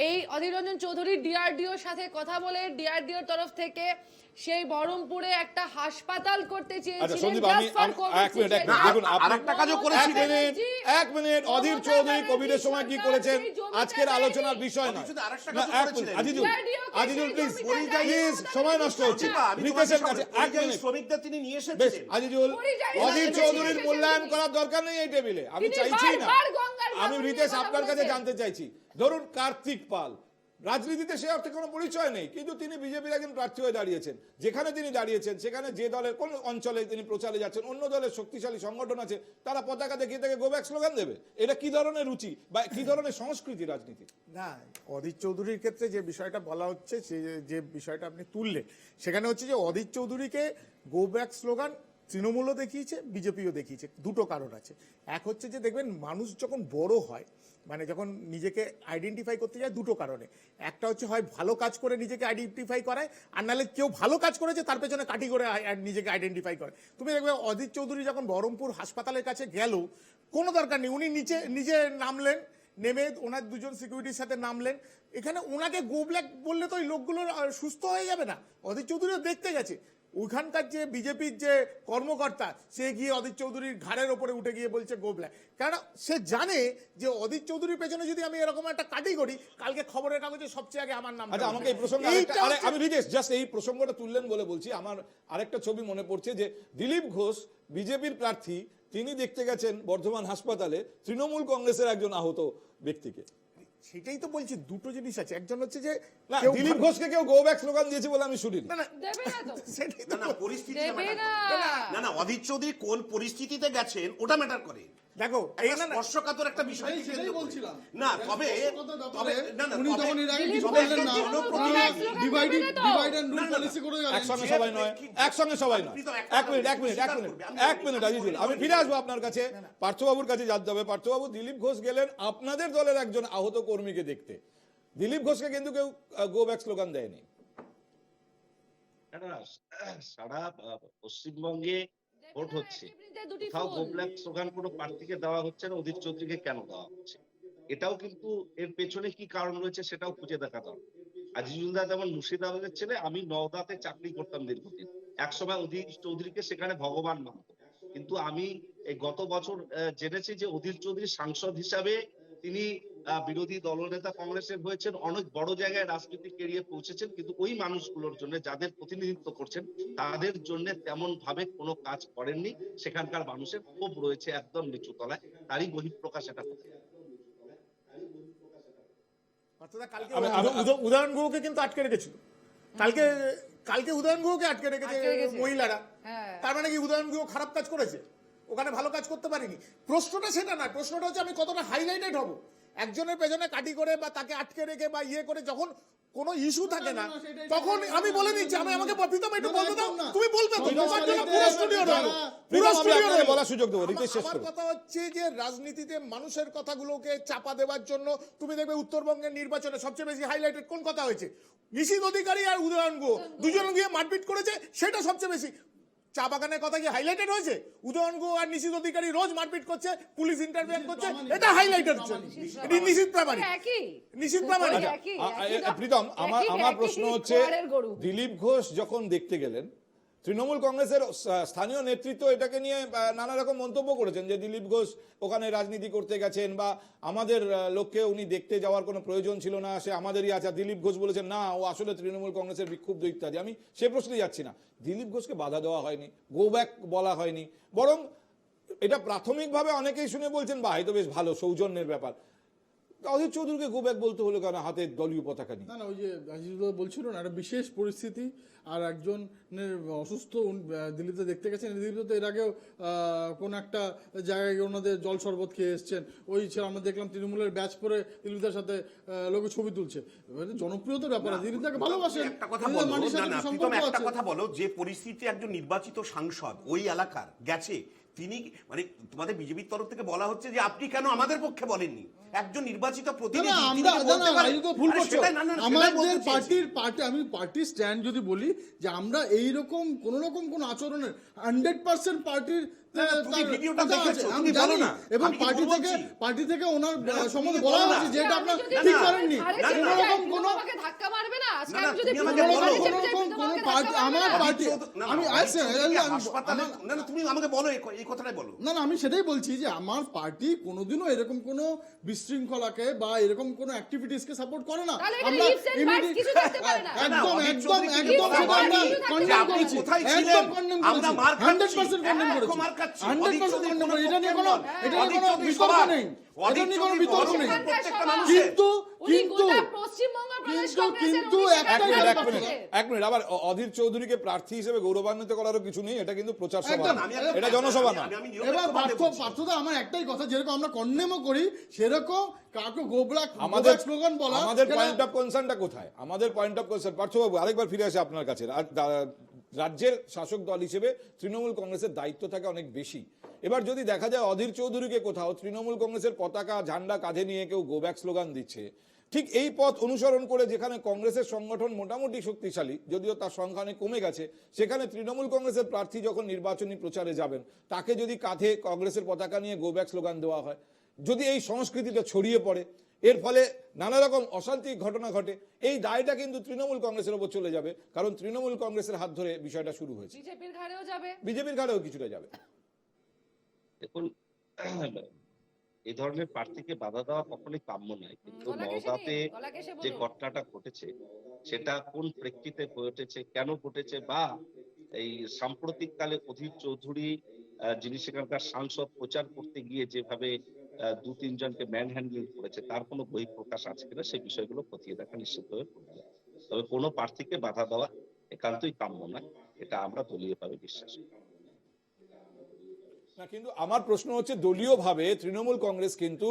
এই অধীর রঞ্জন চৌধুরী ডিআরডিওর সাথে কথা বলে ডিআরডিওর তরফ থেকে সেই বহরমপুরে একটা হাসপাতাল করতে চেয়েছিলেন। এক মিনিট, অধীর চৌধুরী কোভিডের সময় কি করেছেন আজকের আলোচনার বিষয় না। আজিজুল প্লিজ, সময় নষ্ট হচ্ছে রিতেশের কাছে। এক মিনিট, শ্রমিকদের তিনি নিয়ে এসেছেন। আজিজুল, অধীর চৌধুরীর মূল্যায়ন করার দরকার নেই এই টেবিলে, আমি চাইছি না। আমি রিতেশ আপনার কাছে জানতে চাইছি, ধরুন কার্তিক পাল, রাজনীতিতে সে অর্থে কোনো পরিচয় নেই, কিন্তু তিনি বিজেপির একজন প্রার্থী হয়ে দাঁড়িয়েছেন। যেখানে তিনি দাঁড়িয়েছেন সেখানে যে দলের কোন অঞ্চলে তিনি প্রচারে যাচ্ছেন, অন্য দলের শক্তিশালী সংগঠন আছে, তারা পতাকা দেখিয়ে তাকে গো ব্যাক স্লোগান দেবে। এটা কি ধরনের রুচি বা কি ধরনের সংস্কৃতি রাজনীতি? না, অধীর চৌধুরীর ক্ষেত্রে যে বিষয়টা বলা হচ্ছে, যে বিষয়টা আপনি তুললেন, সেখানে হচ্ছে যে অধীর চৌধুরীকে গো ব্যাক স্লোগান তৃণমূলও দেখিয়েছে, বিজেপিও দেখিয়েছে। দুটো কারণ আছে। এক হচ্ছে যে দেখবেন মানুষ যখন বড় হয়, মানে যখন নিজেকে আইডেন্টিফাই করতে যায়, দুটো কারণে। একটা হচ্ছে হয় ভালো কাজ করে নিজেকে আইডেন্টিফাই করায়, আর নাহলে কেউ ভালো কাজ করেছে তার পেছনে কাঠি করে নিজেকে আইডেন্টিফাই করে। তুমি দেখবে অধীর চৌধুরী যখন বহরমপুর হাসপাতালের কাছে গেল, কোনো দরকার নেই, উনি নিজে নামলেন, নেমে ওনার দুজন সিকিউরিটির সাথে নামলেন। এখানে ওনাকে গো ব্যাক বললে তো ওই লোকগুলো সুস্থ হয়ে যাবে না। অধীর চৌধুরীও দেখতে গেছে, ওইখানকার যে বিজেপির যে কর্মকর্তা, সে গিয়ে অধীর চৌধুরীর ঘাড়ের ওপরে উঠে গিয়ে বলছে গো ব্যাক, কারণ সে জানে যে অধীর চৌধুরীর পেছনে যদি আমি এরকম একটা কাটি করি, কালকে খবরের কাগজে সবচেয়ে আগে আমার নাম। আচ্ছা, আমাকে এই প্রসঙ্গে আমি রিতেশ জাস্ট এই প্রসঙ্গটা তুললেন বলে বলছি, আমার আরেকটা ছবি মনে পড়ছে যে দিলীপ ঘোষ বিজেপির প্রার্থী, তিনি দেখতে গেছেন বর্ধমান হাসপাতালে তৃণমূল কংগ্রেসের একজন আহত ব্যক্তিকে। সেটাই তো বলছি, দুটো জিনিস আছে। একজন হচ্ছে যে না, কেউ দিলীপ ঘোষকে কেউ গো ব্যাক স্লোগান দিয়েছে বলে আমি শুনিনি। না না দেবে না তো সেটাই না তো না পরিস্থিতি দেবে না না অধীর চৌধুরী কোন পরিস্থিতিতে গেছেন ওটা ম্যাটার করে। দেখো এই একটা না না স্পর্শকাতর একটা বিষয় সেটাই বলছিলাম। না তবে তবে না না উনি তবে- যখন এর আগে দিলীপ কিছু ঘোষ বললেন না, কোনো ওনারা slogan ডিভাইড দেবে না তো? ডিভাইড এন্ড রুল পলিসি করে গেলেন। একসঙ্গে সবাই নয়, একসঙ্গে সবাই নয়। এক মিনিট আজিজুল, আমি ফিরে আসবো আপনার কাছে। পার্থবাবুর কাছে জানতে হবে। পার্থবাবু, দিলীপ ঘোষ গেলেন আপনাদের দলের একজন আহত কর্মীকে দেখতে, দিলীপ ঘোষকে কিন্তু কেউ গো ব্যাক স্লোগান দেয়নি। না, সারা পশ্চিমবঙ্গে ভোট হচ্ছে, দুটি কোথাও ফুল। গোবলাক স্লোগান কোনো প্রার্থীকে দেওয়া হচ্ছে না, অধীর চৌধুরীকে কেন দেওয়া হচ্ছে? এটাও কিন্তু এর পেছনে কি কারণ রয়েছে সেটাও খুঁজে দেখা দরকার। আজিজুল দা যেমন মুর্শিদাবাদের ছেলে, আমি নওদাতে চাকরি করতাম দীর্ঘদিন, একসময় অধীর চৌধুরীকে সেখানে ভগবান মানত, কিন্তু আমি এই গত বছর জেনেছি যে অধীর চৌধুরী সাংসদ হিসাবে তিনি বিরোধী দলনেতা কংগ্রেসের হয়েছেন, অনেক বড় জায়গায় রাজনৈতিক কেরিয়ার পৌঁছেছেন, কিন্তু ওই মানুষগুলোর জন্য যাদের প্রতিনিধিত্ব করছেন তাদের জন্য তেমন ভাবে কোনো কাজ করেননি। সেখানকার মানুষের ক্ষোভ রয়েছে একদম নিচু তলায়, তারই বহিঃপ্রকাশ এটা হতে পারে। অর্থাৎ কালকে উদয়ন গুহকে কিন্তু আটকে রেখেছিল। কালকে উদয়ন গুহকে আটকে রেখেছে আটকে রেখেছে। মহিলারা। হ্যাঁ। তার মানে কি উদয়ন গুহ খারাপ কাজ করেছে? ওখানে ভালো কাজ করতে পারিনি। প্রশ্নটা সেটা না, প্রশ্নটা হচ্ছে আমি কতটা হাইলাইটেড হব। একজনের পেছনে কাটি করে বা তাকে আটকে রেখে বা ইয়ে করে যখন কোনো ইস্যু থাকে না, তখন আমি বলে নিচ্ছি, আমাকে প্রীতম একটু বলতে দাও, তুমি বলবে তো, তোমার জন্য পুরো স্টুডিও রইলো, পুরো স্টুডিও আপনাকে রইলো। বলার সুযোগ দেবো, রিতেশ শেষ আমার করুন। কথা হচ্ছে যে রাজনীতিতে মানুষের কথাগুলোকে চাপা দেওয়ার জন্য তুমি দেখবে উত্তরবঙ্গের নির্বাচনে সবচেয়ে বেশি হাইলাইটেড কোন কথা হয়েছে? নিশীথ অধিকারী আর উদয়ন গুহ দুজন গিয়ে মারপিট করেছে, সেটা সবচেয়ে বেশি। চা বাগানের কথা কি হাইলাইটেড হয়েছে? উদয়ন গুহ আর নিশীথ অধিকারী রোজ মারপিট করছে, পুলিশ ইন্টারভিউ করছে, এটা হাইলাইটেড হচ্ছে। নিশীথ প্রামাণিক, একই নিশীথ প্রামাণিক। একই, প্রীতম, আমার একই প্রশ্ন হচ্ছে, গোয়ালের গরু। দিলীপ ঘোষ যখন দেখতে গেলেন, তৃণমূল কংগ্রেসের স্থানীয় নেতৃত্ব এটাকে নিয়ে নানা রকম মন্তব্য করেছেন যে দিলীপ ঘোষ ওখানে রাজনীতি করতে গেছেন বা আমাদের লোককে উনি দেখতে যাওয়ার কোনো প্রয়োজন ছিল না, সে আমাদেরই আছে। দিলীপ ঘোষ বলেছেন না, ও আসলে তৃণমূল কংগ্রেসের বিক্ষুব্ধ ইত্যাদি। আমি সে প্রশ্নে যাচ্ছি না। দিলীপ ঘোষকে বাধা দেওয়া হয়নি, গো ব্যাক বলা হয়নি, বরং এটা প্রাথমিকভাবে অনেকেই শুনে বলছেন বা হয়তো বেশ ভালো সৌজন্যের ব্যাপার। অধীর চৌধুরীকে গো ব্যাক বলতে হলো কেন হাতে দলীয় পতাকা নিয়ে? না না, ওই যে আজিজুল বলছিল না, একটা বিশেষ পরিস্থিতি, আর একজনের অসুস্থ দিল্লিতে দেখতে গেছেন। দিল্লিতে তো এর আগেও কোন একটা জায়গায় ওনাদের জল শরবত খেয়ে এসছেন, ওই ছিল আমরা দেখলাম তৃণমূলের ব্যাচ পরে দিল্লিতার সাথে লোকে ছবি তুলছে। জনপ্রিয়তার ব্যাপার, দিল্লিতাকে ভালোবাসেন, একটা কথা দিল্লির বলো, মাটির না সাথে না সম্পর্ক প্রীতম একটা আছে। কথা বলো, যে পরিস্থিতি একজন নির্বাচিত সাংসদ ওই এলাকার গেছে, তিনি মানে তোমাদের বিজেপির তরফ থেকে বলা হচ্ছে যে আপনি কেন আমাদের পক্ষে বলেননি? একজন নির্বাচিত প্রতিনিধি তিনি আমরা কি বলতে পারেন? ভুল আরে করছো। সেটাই, না, না, সেটাই আমাদের বলতে চেয়েছি। আমি পার্টির স্ট্যান্ড যদি বলি যে আমরা এইরকম কোন রকম কোন আচরণের 100% পার্টির না, তুমি ভিডিওটা দেখেছো, তুমি বলো না। এবং আমি কি ভুল বলছি? পার্টি থেকে ওনার না, তুমি সম্বন্ধে কি বলা বলো না? হয়েছে যেটা আপনার আমি যদি ঠিক না, করেননি। আরে না, ঠিক না, আছে, কোনোরকম তুমি কোনো আমাকে ধাক্কা মারবে না? আজকে না, না, আমি যদি তুমি আমাকে প্রীতমের বলো। বাড়ি যেতে চাই, কোনোরকম প্রীতম কোনো আমাকে পার্টি, ধাক্কা মারবে আমার না? পার্টি, না, আমি না, আচ্ছা, হাসপাতালে, না না তুমি আমাকে বলো, এই কথাটাই বলো। না না, আমি সেটাই বলছি যে আমার পার্টি কোনোদিনও এরকম কোনো বিশৃঙ্খলাকে বা এরকম কোনো অ্যাক্টিভিটিসকে সাপোর্ট করে না। তাহলে এখানে ifs and buts কিছু থাকতে পারে না। একদম অধীর একদম চৌধুরী কি একদম বলা সেটা আমরা হয়নি? কন্ডেম যে আপনি করেছি, কোথায় একদম ছিলেন? কন্ডেম আমরা করেছি, মার খাচ্ছি, 100% কন্ডেম এখন করেছি, মার খাচ্ছি। 100% অধীর কন্ডেম চৌধুরী করেছি। এটা নিয়ে কোনো অধীর চৌধুরী বিতর্ক সবার। নেই, অধীর এটা নিয়ে কোনো চৌধুরী বিতর্ক বড় নেই। প্রত্যেকটা সবার। মানুষের। উনি গোটা পশ্চিমবঙ্গ প্রদেশ কংগ্রেসের কিন্তু উনি একটা সেক্রেটারি জায়গায় পাচ্ছেন। এক মিনিট, আবার অধীর চৌধুরীকে প্রার্থী হিসেবে গৌরবান্বিত করারও কিছু নেই, এটা কিন্তু প্রচার সভা, একদম, এটা জনসভা না। আমি এবার নিরপেক্ষভাবে বলছি। পার্থদা আমার একটাই কথা, যেরকম আমরা কন্ডেমও করি সেরকম কাউকে গোবলাক আমাদের স্লোগান বলা, আমাদের সেটা- পয়েন্ট অফ কনসার্নটা কোথায়? আমাদের পয়েন্ট অফ কনসার্ন, পার্থবাবু আরেকবার ফিরে আসে আপনার কাছে। রাজ্যের শাসক দল হিসেবে তৃণমূল কংগ্রেসের দায়িত্ব থাকে অনেক বেশি। এবার যদি দেখা যায় অধীর চৌধুরীকে কোথাও তৃণমূল কংগ্রেসের পতাকা ঝান্ডা কাঁধে নিয়ে কেউ গো ব্যাক স্লোগান দিচ্ছে, ঠিক এই পথ অনুসরণ করে যেখানে কংগ্রেসের সংগঠন মোটামুটি শক্তিশালী, যদিও তার সংখ্যা অনেক কমে গেছে, সেখানে তৃণমূল কংগ্রেসের প্রার্থী যখন নির্বাচনী প্রচারে যাবেন, তাকে যদি কাঁধে কংগ্রেসের পতাকা নিয়ে গো ব্যাক স্লোগান দেওয়া হয়, যদি এই সংস্কৃতিটা ছড়িয়ে পড়ে, এর ফলে নানা রকম অশান্তি ঘটনা ঘটে, এই দায়টা কিন্তু তৃণমূল কংগ্রেসের ওপর চলে যাবে, কারণ তৃণমূল কংগ্রেসের হাত ধরে বিষয়টা শুরু হয়েছে। বিজেপির ঘাড়েও যাবে। বিজেপির ঘাড়েও কিছুটা যাবে। দেখুন, এই ধরনের প্রার্থীকে বাধা দেওয়া কখনোই কাম্য নয়, কিন্তু গলাকে এসে নওদাতে নিন, গলাকে এসে যে বলুন। ঘটনাটা ঘটেছে সেটা কোন প্রেক্ষিতে ঘটেছে, কেন ঘটেছে, বা এই সাম্প্রতিক কালে অধীর চৌধুরী যিনি সেখানকার সাংসদ, প্রচার করতে গিয়ে যেভাবে দু তিনজনকে ম্যান হ্যান্ডলিং করেছে, তার কোনো বহিঃপ্রকাশ আছে কিনা সেই বিষয়গুলো খতিয়ে দেখা নিশ্চিতভাবে প্রয়োজন। তবে কোনো প্রার্থীকে বাধা দেওয়া একান্তই কাম্য নয়, এটা আমরা দলীয়ভাবে বিশ্বাস করি। না, কিন্তু আমার প্রশ্ন হচ্ছে দলীয়ভাবে তৃণমূল কংগ্রেস কিন্তু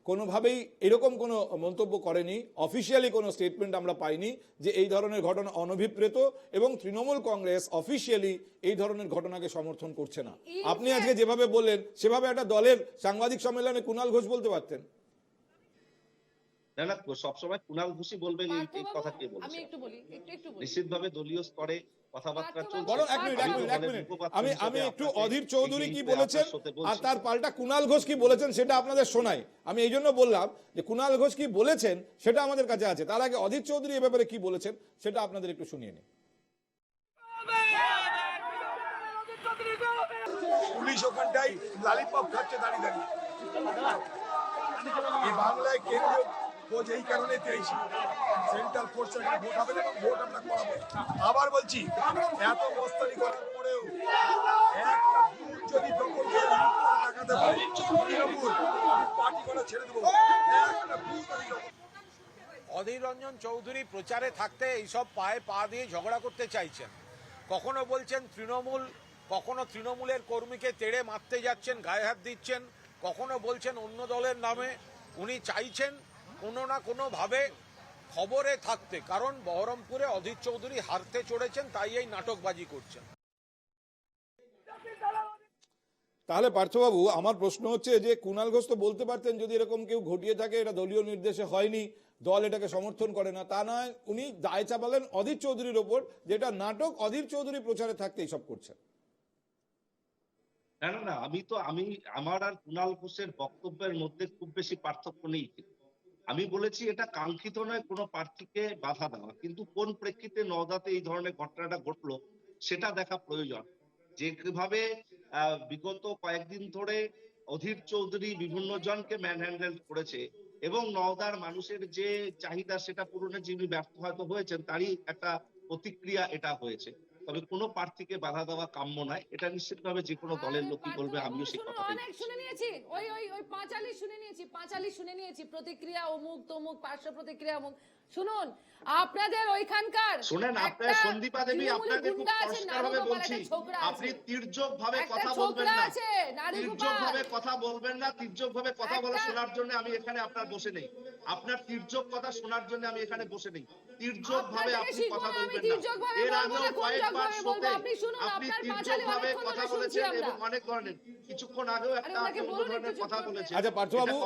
কোনোভাবেই এরকম কোনো মন্তব্য করেনি, অফিসিয়ালি কোনো স্টেটমেন্ট আমরা পাইনি যে এই ধরনের ঘটনা অনভিপ্রেত, এবং তৃণমূল কংগ্রেস অফিসিয়ালি এই ধরনের ঘটনাকে সমর্থন করছে না। আপনি আজকে যেভাবে বললেন সেভাবে একটা দলের সাংবাদিক সম্মেলনে কুণাল ঘোষ বলতে পারতেন। না না, সবসময় কুণাল ঘোষই বলবে এই কথা কে আমি বলেছে। একটু বলি। নিশ্চিতভাবে দলীয় স্তরে কথাবার্তা চলছে। বলো, এক মিনিট। আমি একটু অধীর চৌধুরী কি বলেছেন আর তার পাল্টা কুণাল ঘোষ কি বলেছেন সেটা আপনাদের শোনাই। আমি এই জন্য বললাম যে কুণাল ঘোষ কি বলেছেন সেটা আমাদের কাছে আছে, তার আগে অধীর চৌধুরী এ ব্যাপারে কি বলেছেন সেটা আপনাদের একটু শুনিয়ে নিই। পুলিশ ওখানটাই লালিপপ খাচ্ছে দাঁড়িয়ে দাঁড়িয়ে। এই বাংলায় কেন্দ্রীয় খোঁজ এই কারণে পেয়েছি, সেন্ট্রাল ফোর্স ভোট হবে এবং ভোট আমরা করাবো। আবার বলছি, এত মস্তানি করার পরেও একটা বুথ যদি দখল করে টাকাতে পারে তৃণমূল, পার্টি করা ছেড়ে দেবো। একটা বুথ আমি দখল। অধীর রঞ্জন চৌধুরী প্রচারে থাকতে এইসব পায়ে পা দিয়ে ঝগড়া করতে চাইছেন। কখনো বলছেন তৃণমূল, কখনো তৃণমূলের কর্মীকে তেড়ে মারতে যাচ্ছেন, গায়ে হাত দিচ্ছেন, কখনো বলছেন অন্য দলের নামে। উনি চাইছেন কোনো না কোনোভাবে খবরে থাকতে, কারণ বহরমপুরে অধীর চৌধুরী হারতে চড়েছেন, তাই এই নাটকবাজি করছেন। তাহলে পার্থবাবু, আমার প্রশ্ন হচ্ছে যে কুণাল ঘোষ তো বলতে পারতেন যদি এরকম কেউ ঘটিয়ে থাকে এটা দলীয় নির্দেশে হয়নি, দল এটাকে সমর্থন করে না, তা নয় উনি দায় চাপালেন অধীর চৌধুরীর ওপর, যেটা নাটক, অধীর চৌধুরী প্রচারে থাকতে এইসব করছেন। না না না, আমি আমার আর কুণাল ঘোষের বক্তব্যের মধ্যে খুব বেশি পার্থক্য নেই। আমি বলেছি এটা কাঙ্ক্ষিত নয় কোনো প্রার্থীকে বাধা দেওয়া, কিন্তু কোন প্রেক্ষিতে নওদাতে এই ধরনের ঘটনাটা ঘটলো সেটা দেখা প্রয়োজন। যে কিভাবে বিগত কয়েকদিন ধরে অধীর চৌধুরী বিভিন্ন জনকে ম্যানহ্যান্ডেল করেছে এবং নওদার মানুষের যে চাহিদা সেটা পূরণে যিনি ব্যর্থ হয়তো হয়েছেন, তারই একটা প্রতিক্রিয়া এটা হয়েছে। তবে কোনো প্রার্থীকে বাধা দেওয়া কাম্য নয়, এটা নিশ্চিতভাবে যে কোনো দলের লোকই বলবে, আমিও সেই কথাটাই অনেক শুনে নিয়েছি, ওই পাঁচালি শুনে নিয়েছি, প্রতিক্রিয়া অমুক তমুক, পার্শ্ব প্রতিক্রিয়া অমুক। শুনুন, আপনাদের ওইখানকার শোনেন, আপনার সন্দীপা দেবী, আপনাকে খুব পরিষ্কারভাবে বলছি, আপনি তির্যক ভাবে কথা বলবেন না, তির্যক ভাবে কথা বলবেন না, তির্যক ভাবে কথা বলা শোনার জন্য আমি এখানে আপনার বসে নেই। আপনার তির্যক কথা শোনার জন্য আমি এখানে বসে নেই। তির্যক ভাবে আপনি কথা বলবেন না। এর আগেও কয়েকবার শোতে আপনি তির্যক ভাবে কথা বলেছেন এবং অনেক ধরনের, কিছুক্ষণ আগেও একটা অন্য ধরনের কথা বলেছেন। আচ্ছা পার্থবাবু,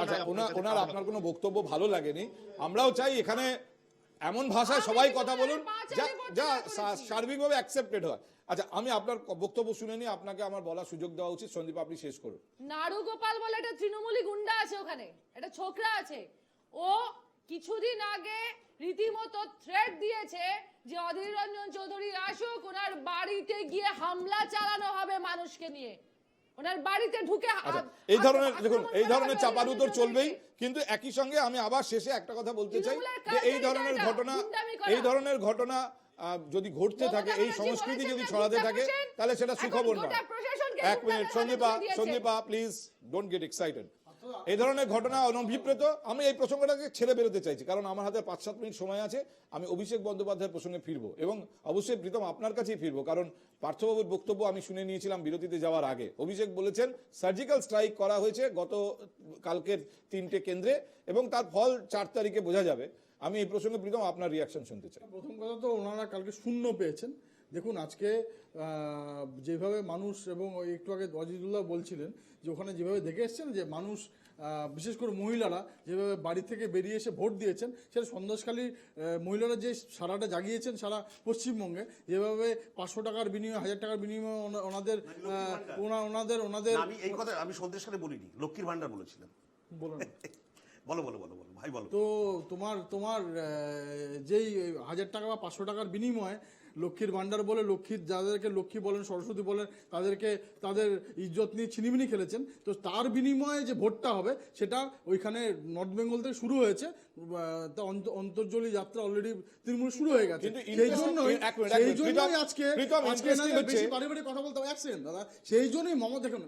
আচ্ছা ওনার আপনার কোনো বক্তব্য ভালো লাগেনি, আমরাও চাই এখানে এমন ভাষায় সবাই কথা বলুন যা সার্বিকভাবে অ্যাকসেপ্টেড হয়। আচ্ছা, আমি আপনার বক্তব্য শুনে নিয়ে আপনাকে আমার বলার সুযোগ দেওয়া উচিত। সন্দীপ, আপনি শেষ করুন। নাড়ু গোপাল বলে একটা তৃণমূলী গুন্ডা আছে ওখানে, একটা ছোকরা আছে, ও কিছুদিন আগে রীতিমতো থ্রেট দিয়েছে যে অধীর রঞ্জন চৌধুরী আসুক, ওনার বাড়িতে গিয়ে হামলা চালানো হবে মানুষকে নিয়ে, ওনার বাড়িতে ঢুকে। এই ধরনের দেখুন, এই ধরনের চাপানুতর চলবেই, কিন্তু একই সঙ্গে আমি আবার শেষে একটা কথা বলতে চাই যে এই ধরনের ঘটনা যদি ঘটতে থাকে, এই সংস্কৃতি যদি ছড়াতে থাকে, তাহলে সেটা সুখবর নয়। এক minute Sandipa please don't get excited. এই ধরনের ঘটনা অনভিপ্রেত। আমি এই প্রসঙ্গটাকে ছেড়ে বেরোতে চাইছি, কারণ আমার হাতে 5-7 মিনিট সময় আছে। আমি অভিষেক বন্দ্যোপাধ্যায়ের প্রসঙ্গে ফিরবো এবং অবশ্যই প্রীতম আপনার কাছেই ফিরবো, কারণ পার্থবাবুর বক্তব্য আমি শুনে নিয়েছিলাম বিরতিতে যাওয়ার আগে। অভিষেক বলেছেন সার্জিক্যাল স্ট্রাইক করা হয়েছে গত কালকের 3টে কেন্দ্রে এবং তার ফল 4 তারিখে বোঝা যাবে। আমি এই প্রসঙ্গে প্রীতম আপনার রিয়াকশন শুনতে চাই। প্রথম কথা তো ওনারা কালকে শূন্য পেয়েছেন। দেখুন আজকে যেভাবে মানুষ, এবং একটু আগে ওয়াজিদুল্লাহ বলছিলেন যে ওখানে যেভাবে দেখে এসছেন যে মানুষ, বিশেষ করে মহিলারা যেভাবে বাড়ি থেকে বেরিয়ে এসে ভোট দিয়েছেন, সেটা সন্দেশখালীর মহিলারা যে সারাটা জাগিয়েছেন সারা পশ্চিমবঙ্গে, যেভাবে 500 টাকার বিনিময়ে 1000 টাকার বিনিময়ে ওনাদের আমি এই কথা আমি সন্দেশখালী বলিনি, লক্ষ্মীর ভান্ডার বলেছিলাম। বলুন বলো ভাই বলো। তো তোমার যেই 1000 টাকা বা 500 টাকার বিনিময়ে লক্ষ্মীর ভান্ডার বলে যাদেরকে লক্ষ্মী বলেন, সরস্বতী বলেন, তাদেরকে তাদের ইজ্জত নিয়ে ছিনিমিনি খেলেছেন। তো তার বিনিময়ে যে ভোটটা হবে সেটা ওইখানে নর্থ বেঙ্গল থেকে শুরু হয়েছে, তা অন্তর্জলি যাত্রা অলরেডি তৃণমূল শুরু হয়ে গেছে। কিন্তু সেই জন্যই আজকে interesting এনাদের হচ্ছে- বেশি পারিবারিক কথা বলতে হবে। এক সেকেন্ড দাদা, সেই জন্যই দেখুন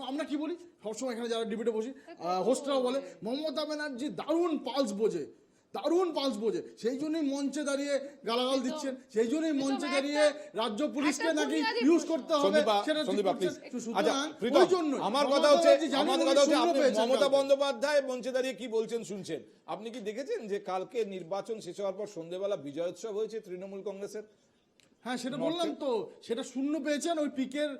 আমরা কি বলি সবসময় এখানে যারা ডিবেটে বসি, হোস্টরাও বলে মমতা ব্যানার্জি দারুণ পালস বোঝে, সেই জন্যই মঞ্চে দাঁড়িয়ে গালাগাল দিচ্ছেন, সেই জন্যই মঞ্চে দাঁড়িয়ে রাজ্য পুলিশকে নাকি ইউজ করতে হবে সেটা ঠিক করছেন। সুতরাং ওই জন্যই আমার কথা হচ্ছে আপনি মমতা বন্দ্যোপাধ্যায় মঞ্চে দাঁড়িয়ে কি বলছেন শুনছেন। আপনি কি দেখেছেন যে কালকে নির্বাচন শেষ হওয়ার পর সন্ধ্যেবেলা বিজয়োৎসব হয়েছে তৃণমূল কংগ্রেসের? হ্যাঁ, সেটা বললাম তো, সেটা শূন্য পেয়েছেন ওই পিকের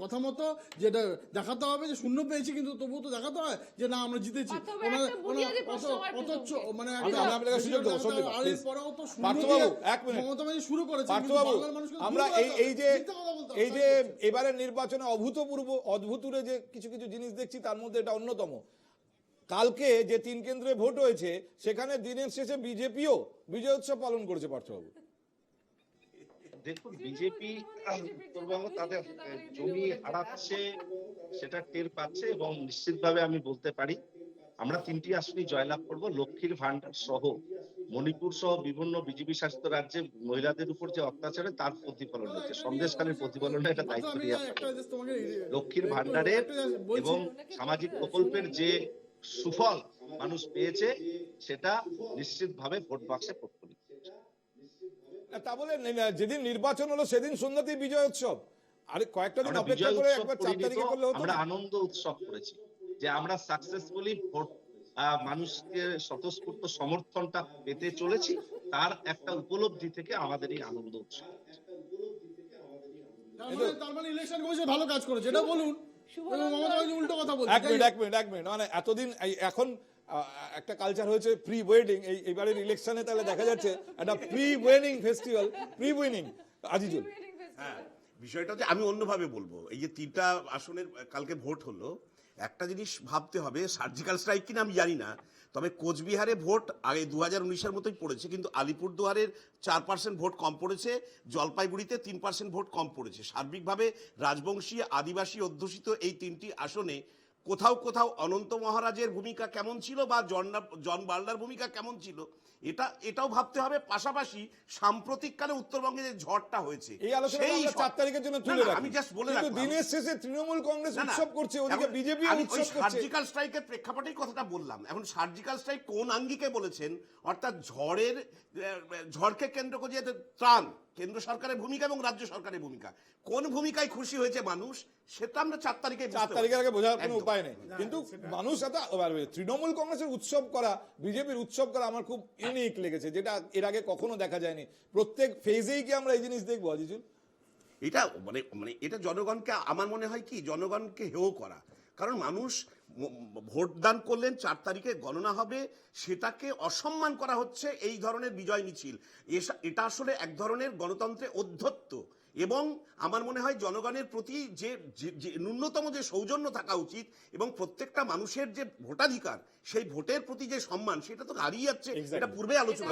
কথা মতো, যেটা দেখাতে হবে যে শূন্য পেয়েছি, কিন্তু তবুও তো দেখাতে হয় যে না আমরা জিতেছি। মানে শুরু করেছে আমরা এই যে এবারে নির্বাচনে অভূতপূর্ব যে কিছু কিছু জিনিস দেখছি, তার মধ্যে এটা অন্যতম। কালকে যে 3 কেন্দ্রে ভোট হয়েছে সেখানে দিনের শেষে বিজেপিও বিজয়োৎসব পালন করেছে পার্থবাবু। দেখুন, বিজেপি উত্তরবঙ্গ তাদের জমি হারাচ্ছে সেটা টের পাচ্ছে, এবং নিশ্চিতভাবে আমি বলতে পারি আমরা 3টি আসনই জয়লাভ করব। লক্ষ্মীর ভান্ডার সহ মণিপুর সহ বিভিন্ন বিজেপি শাসিত রাজ্যে মহিলাদের উপর যে অত্যাচারে তার প্রতিফলন হচ্ছে, সন্দেশখালীর প্রতিফলন, এটা দায়িত্ব নিয়ে লক্ষ্মীর ভান্ডারের এবং সামাজিক প্রকল্পের যে সুফল মানুষ পেয়েছে সেটা নিশ্চিতভাবে ভোট বাক্সে প্রতিফলিত। তা বলে যেদিন নির্বাচন হলো সেদিন সন্ধ্যাতেই বিজয়োৎসব, আরে কয়েকটা দিন অপেক্ষা করে একবার 4 তারিখে করলে হতো। আমরা আনন্দ উৎসব করেছি যে আমরা সাকসেসফুলি ভোট মানুষকে স্বতঃস্ফূর্ত সমর্থনটা পেতে চলেছি, তার একটা উপলব্ধি থেকে আমাদের এই আনন্দ উৎসব। তার মানে ইলেকশন কমিশন ভালো কাজ করেছে, এটা বলুন। উল্টো কথা বলছে। এক মিনিট মানে এতদিন এখন একটা কালচার হয়েছে প্রি ওয়েডিং, এইবারের ইলেকশনে তাহলে দেখা যাচ্ছে একটা pre wedding festival, pre winning. Azizul, হ্যাঁ, বিষয়টা হচ্ছে আমি অন্যভাবে বলবো। এই যে 3টা আসনের কালকে ভোট হলো, একটা জিনিস ভাবতে হবে, সার্জিক্যাল স্ট্রাইক কিনা আমি জানি না, তবে কোচবিহারে ভোট আগে 2019-এর মতোই পড়েছে, কিন্তু আলিপুরদুয়ারের 4% ভোট কম পড়েছে, জলপাইগুড়িতে 3% ভোট কম পড়েছে। সার্বিকভাবে রাজবংশী আদিবাসী অধ্যুষিত এই 3টি আসনে কোথাও কোথাও অনন্ত মহারাজের ভূমিকা কেমন ছিল বা জন বার্লার ভূমিকা কেমন ছিল, এটাও ভাবতে হবে। পাশাপাশি সাম্প্রতিককালে উত্তরবঙ্গে যে ঝড়টা হয়েছে, এই আলোচনা আমরা 4 তারিখের জন্য তুলে রাখি। আমি জাস্ট বলে রাখলাম, দিনের শেষে তৃণমূল কংগ্রেস উৎসব করছে, ওদিকে বিজেপি উৎসব করছে। সার্জিক্যাল স্ট্রাইকের প্রেক্ষাপটেই কথাটা বললাম। এখন সার্জিক্যাল স্ট্রাইক কোন আঙ্গিকে বলেছেন, অর্থাৎ ঝড়কে কেন্দ্র করে যে ত্রাণ, কেন্দ্র সরকারের ভূমিকা এবং রাজ্য সরকারের ভূমিকা, কোন ভূমিকায় খুশি হয়েছে মানুষ, সেটা আমরা 4 তারিখের আগে বোঝার কোনো উপায় নেই। কিন্তু মানুষ তৃণমূল কংগ্রেসের উৎসব করা, বিজেপির উৎসব করা আমার খুব ইউনিক লেগেছে, যেটা এর আগে কখনো দেখা যায়নি। প্রত্যেক ফেজেই কি আমরা এই জিনিস দেখবো আজিজুল? এটা মানে এটা জনগণকে, আমার মনে হয় কি, জনগণকে হেয় করা। কারণ মানুষ ভোট দান করলেন, 4 তারিখে গণনা হবে, সেটাকে অসম্মান করা হচ্ছে এই ধরনের বিজয় মিছিল। এটা আসলে এক ধরনের গণতন্ত্রে অধ্যত্ত, এবং আমার মনে হয় জনগণের প্রতি যে ন্যূনতম যে সৌজন্য থাকা উচিত এবং প্রত্যেকটা মানুষের যে ভোটাধিকার, সেই ভোটের প্রতি যে সম্মান, সেটা তো হারিয়ে যাচ্ছে। এটা পূর্বে আলোচনা।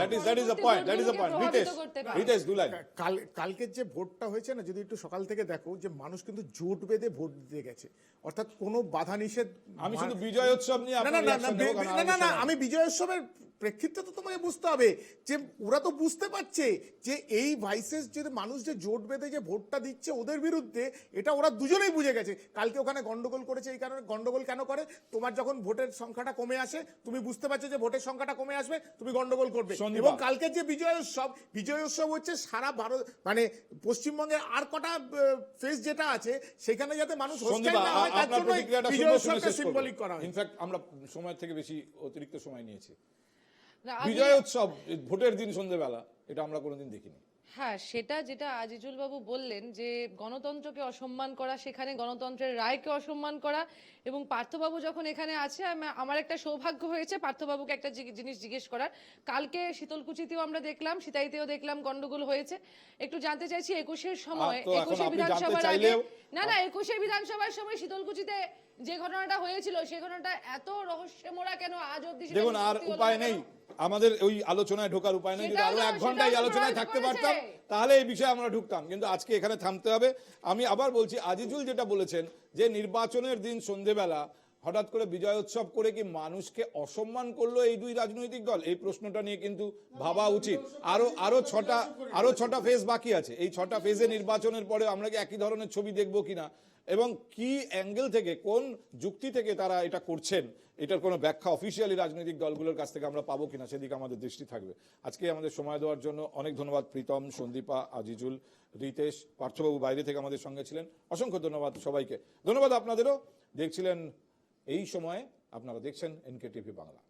কালকের যে ভোটটা হয়েছে না, যদি একটু সকাল থেকে দেখো, যে মানুষ কিন্তু জোট বেঁধে ভোট দিতে গেছে, অর্থাৎ কোনো বাধা নিষেধ। আমি শুধু বিজয়োৎসব নিয়ে না, আমি বিজয়োৎসবের প্রেক্ষিতে তো তোমাকে বুঝতে হবে যে ওরা তো বুঝতে পারছে যে এই ভাইসেস যে মানুষ যে জোট বেঁধে যে ভোটটা দিচ্ছে ওদের বিরুদ্ধে, এটা ওরা দুজনেই বুঝে গেছে। কালকে ওখানে গন্ডগোল করেছে, এই কারণে গন্ডগোল কেন করে, তোমার যখন ভোটের সংখ্যাটা কমে আসে, তুমি বুঝতে পারছো যে ভোটের সংখ্যাটা কমে আসবে, তুমি গন্ডগোল করবে। এবং কালকের যে বিজয়োৎসব হচ্ছে সারা ভারত, মানে পশ্চিমবঙ্গের আর কটা ফেজ যেটা আছে সেখানে যাতে মানুষ হোস্টেল না হয়, তার জন্য বিজয়োৎসবকে সিম্বলিক করা হয়। ইনফ্যাক্ট আমরা সময় থেকে বেশি অতিরিক্ত সময় নিয়েছি। বিজয় উৎসব ভোটের দিন সন্ধ্যেবেলা, এটা আমরা কোনোদিন দেখিনি। হ্যাঁ, সেটা যেটা আজিজুল বাবু বললেন যে গণতন্ত্রকে অসম্মান করা, সেখানে গণতন্ত্রের রায়কে অসম্মান করা, এবং পার্থবাবু যখন এখানে আছে আমার একটা সৌভাগ্য হয়েছে পার্থবাবুকে একটা জিনিস জিজ্ঞেস করার। কালকে শীতলকুচিতেও আমরা দেখলাম, সিতাইতেও দেখলাম গন্ডগোল হয়েছে। একটু জানতে চাইছি 21-এর সময়, তো এখন 21 আপনি বিধানসভার জানতে আগে, চাইলেও- না 21 বিধানসভার সময় শীতলকুচিতে যে ঘটনাটা হয়েছিল সেই ঘটনাটা এত রহস্যময় কেন আজ অবধি? সেটা দেখুন, আর নিষ্পত্তি হলো উপায় না নেই, কেন? আমাদের ওই আলোচনায় ঢোকার উপায় নেই। যদি সেটা আরো হলো- 1 ঘন্টা এই সেটা তো আলোচনায় প্রমাণ থাকতে করেছে। পারতাম তাহলে এই বিষয়ে আমরা ঢুকতাম, কিন্তু আজকে এখানে থামতে হবে। আমি আবার বলছি, আজিজুল যেটা বলেছেন যে নির্বাচনের দিন সন্ধেবেলা হঠাৎ করে বিজয় উৎসব করে কি মানুষকে অসম্মান করলো এই দুই রাজনৈতিক দল, এই প্রশ্নটা নিয়ে কিন্তু ভাবা উচিত। আরো ছটা ফেজ বাকি আছে। এই 6টা ফেজে নির্বাচনের পরে আমরা কি একই ধরনের ছবি দেখবো কিনা, এবং কি অ্যাঙ্গেল থেকে, কোন যুক্তি থেকে তারা এটা করছেন, এটার কোনো ব্যাখ্যা অফিসিয়ালি রাজনৈতিক দলগুলোর কাছ থেকে আমরা পাবো কিনা, সেদিকে আমাদের দৃষ্টি থাকবে। আজকে আমাদের সময় দেওয়ার জন্য অনেক ধন্যবাদ প্রীতম, সন্দীপা, আজিজুল, রিতেশ, পার্থবাবু বাইরে থেকে আমাদের সঙ্গে ছিলেন। অসংখ্য ধন্যবাদ সবাইকে। ধন্যবাদ আপনাদেরও। দেখছিলেন এই সময়ে, আপনারা দেখছেন NK TV বাংলা।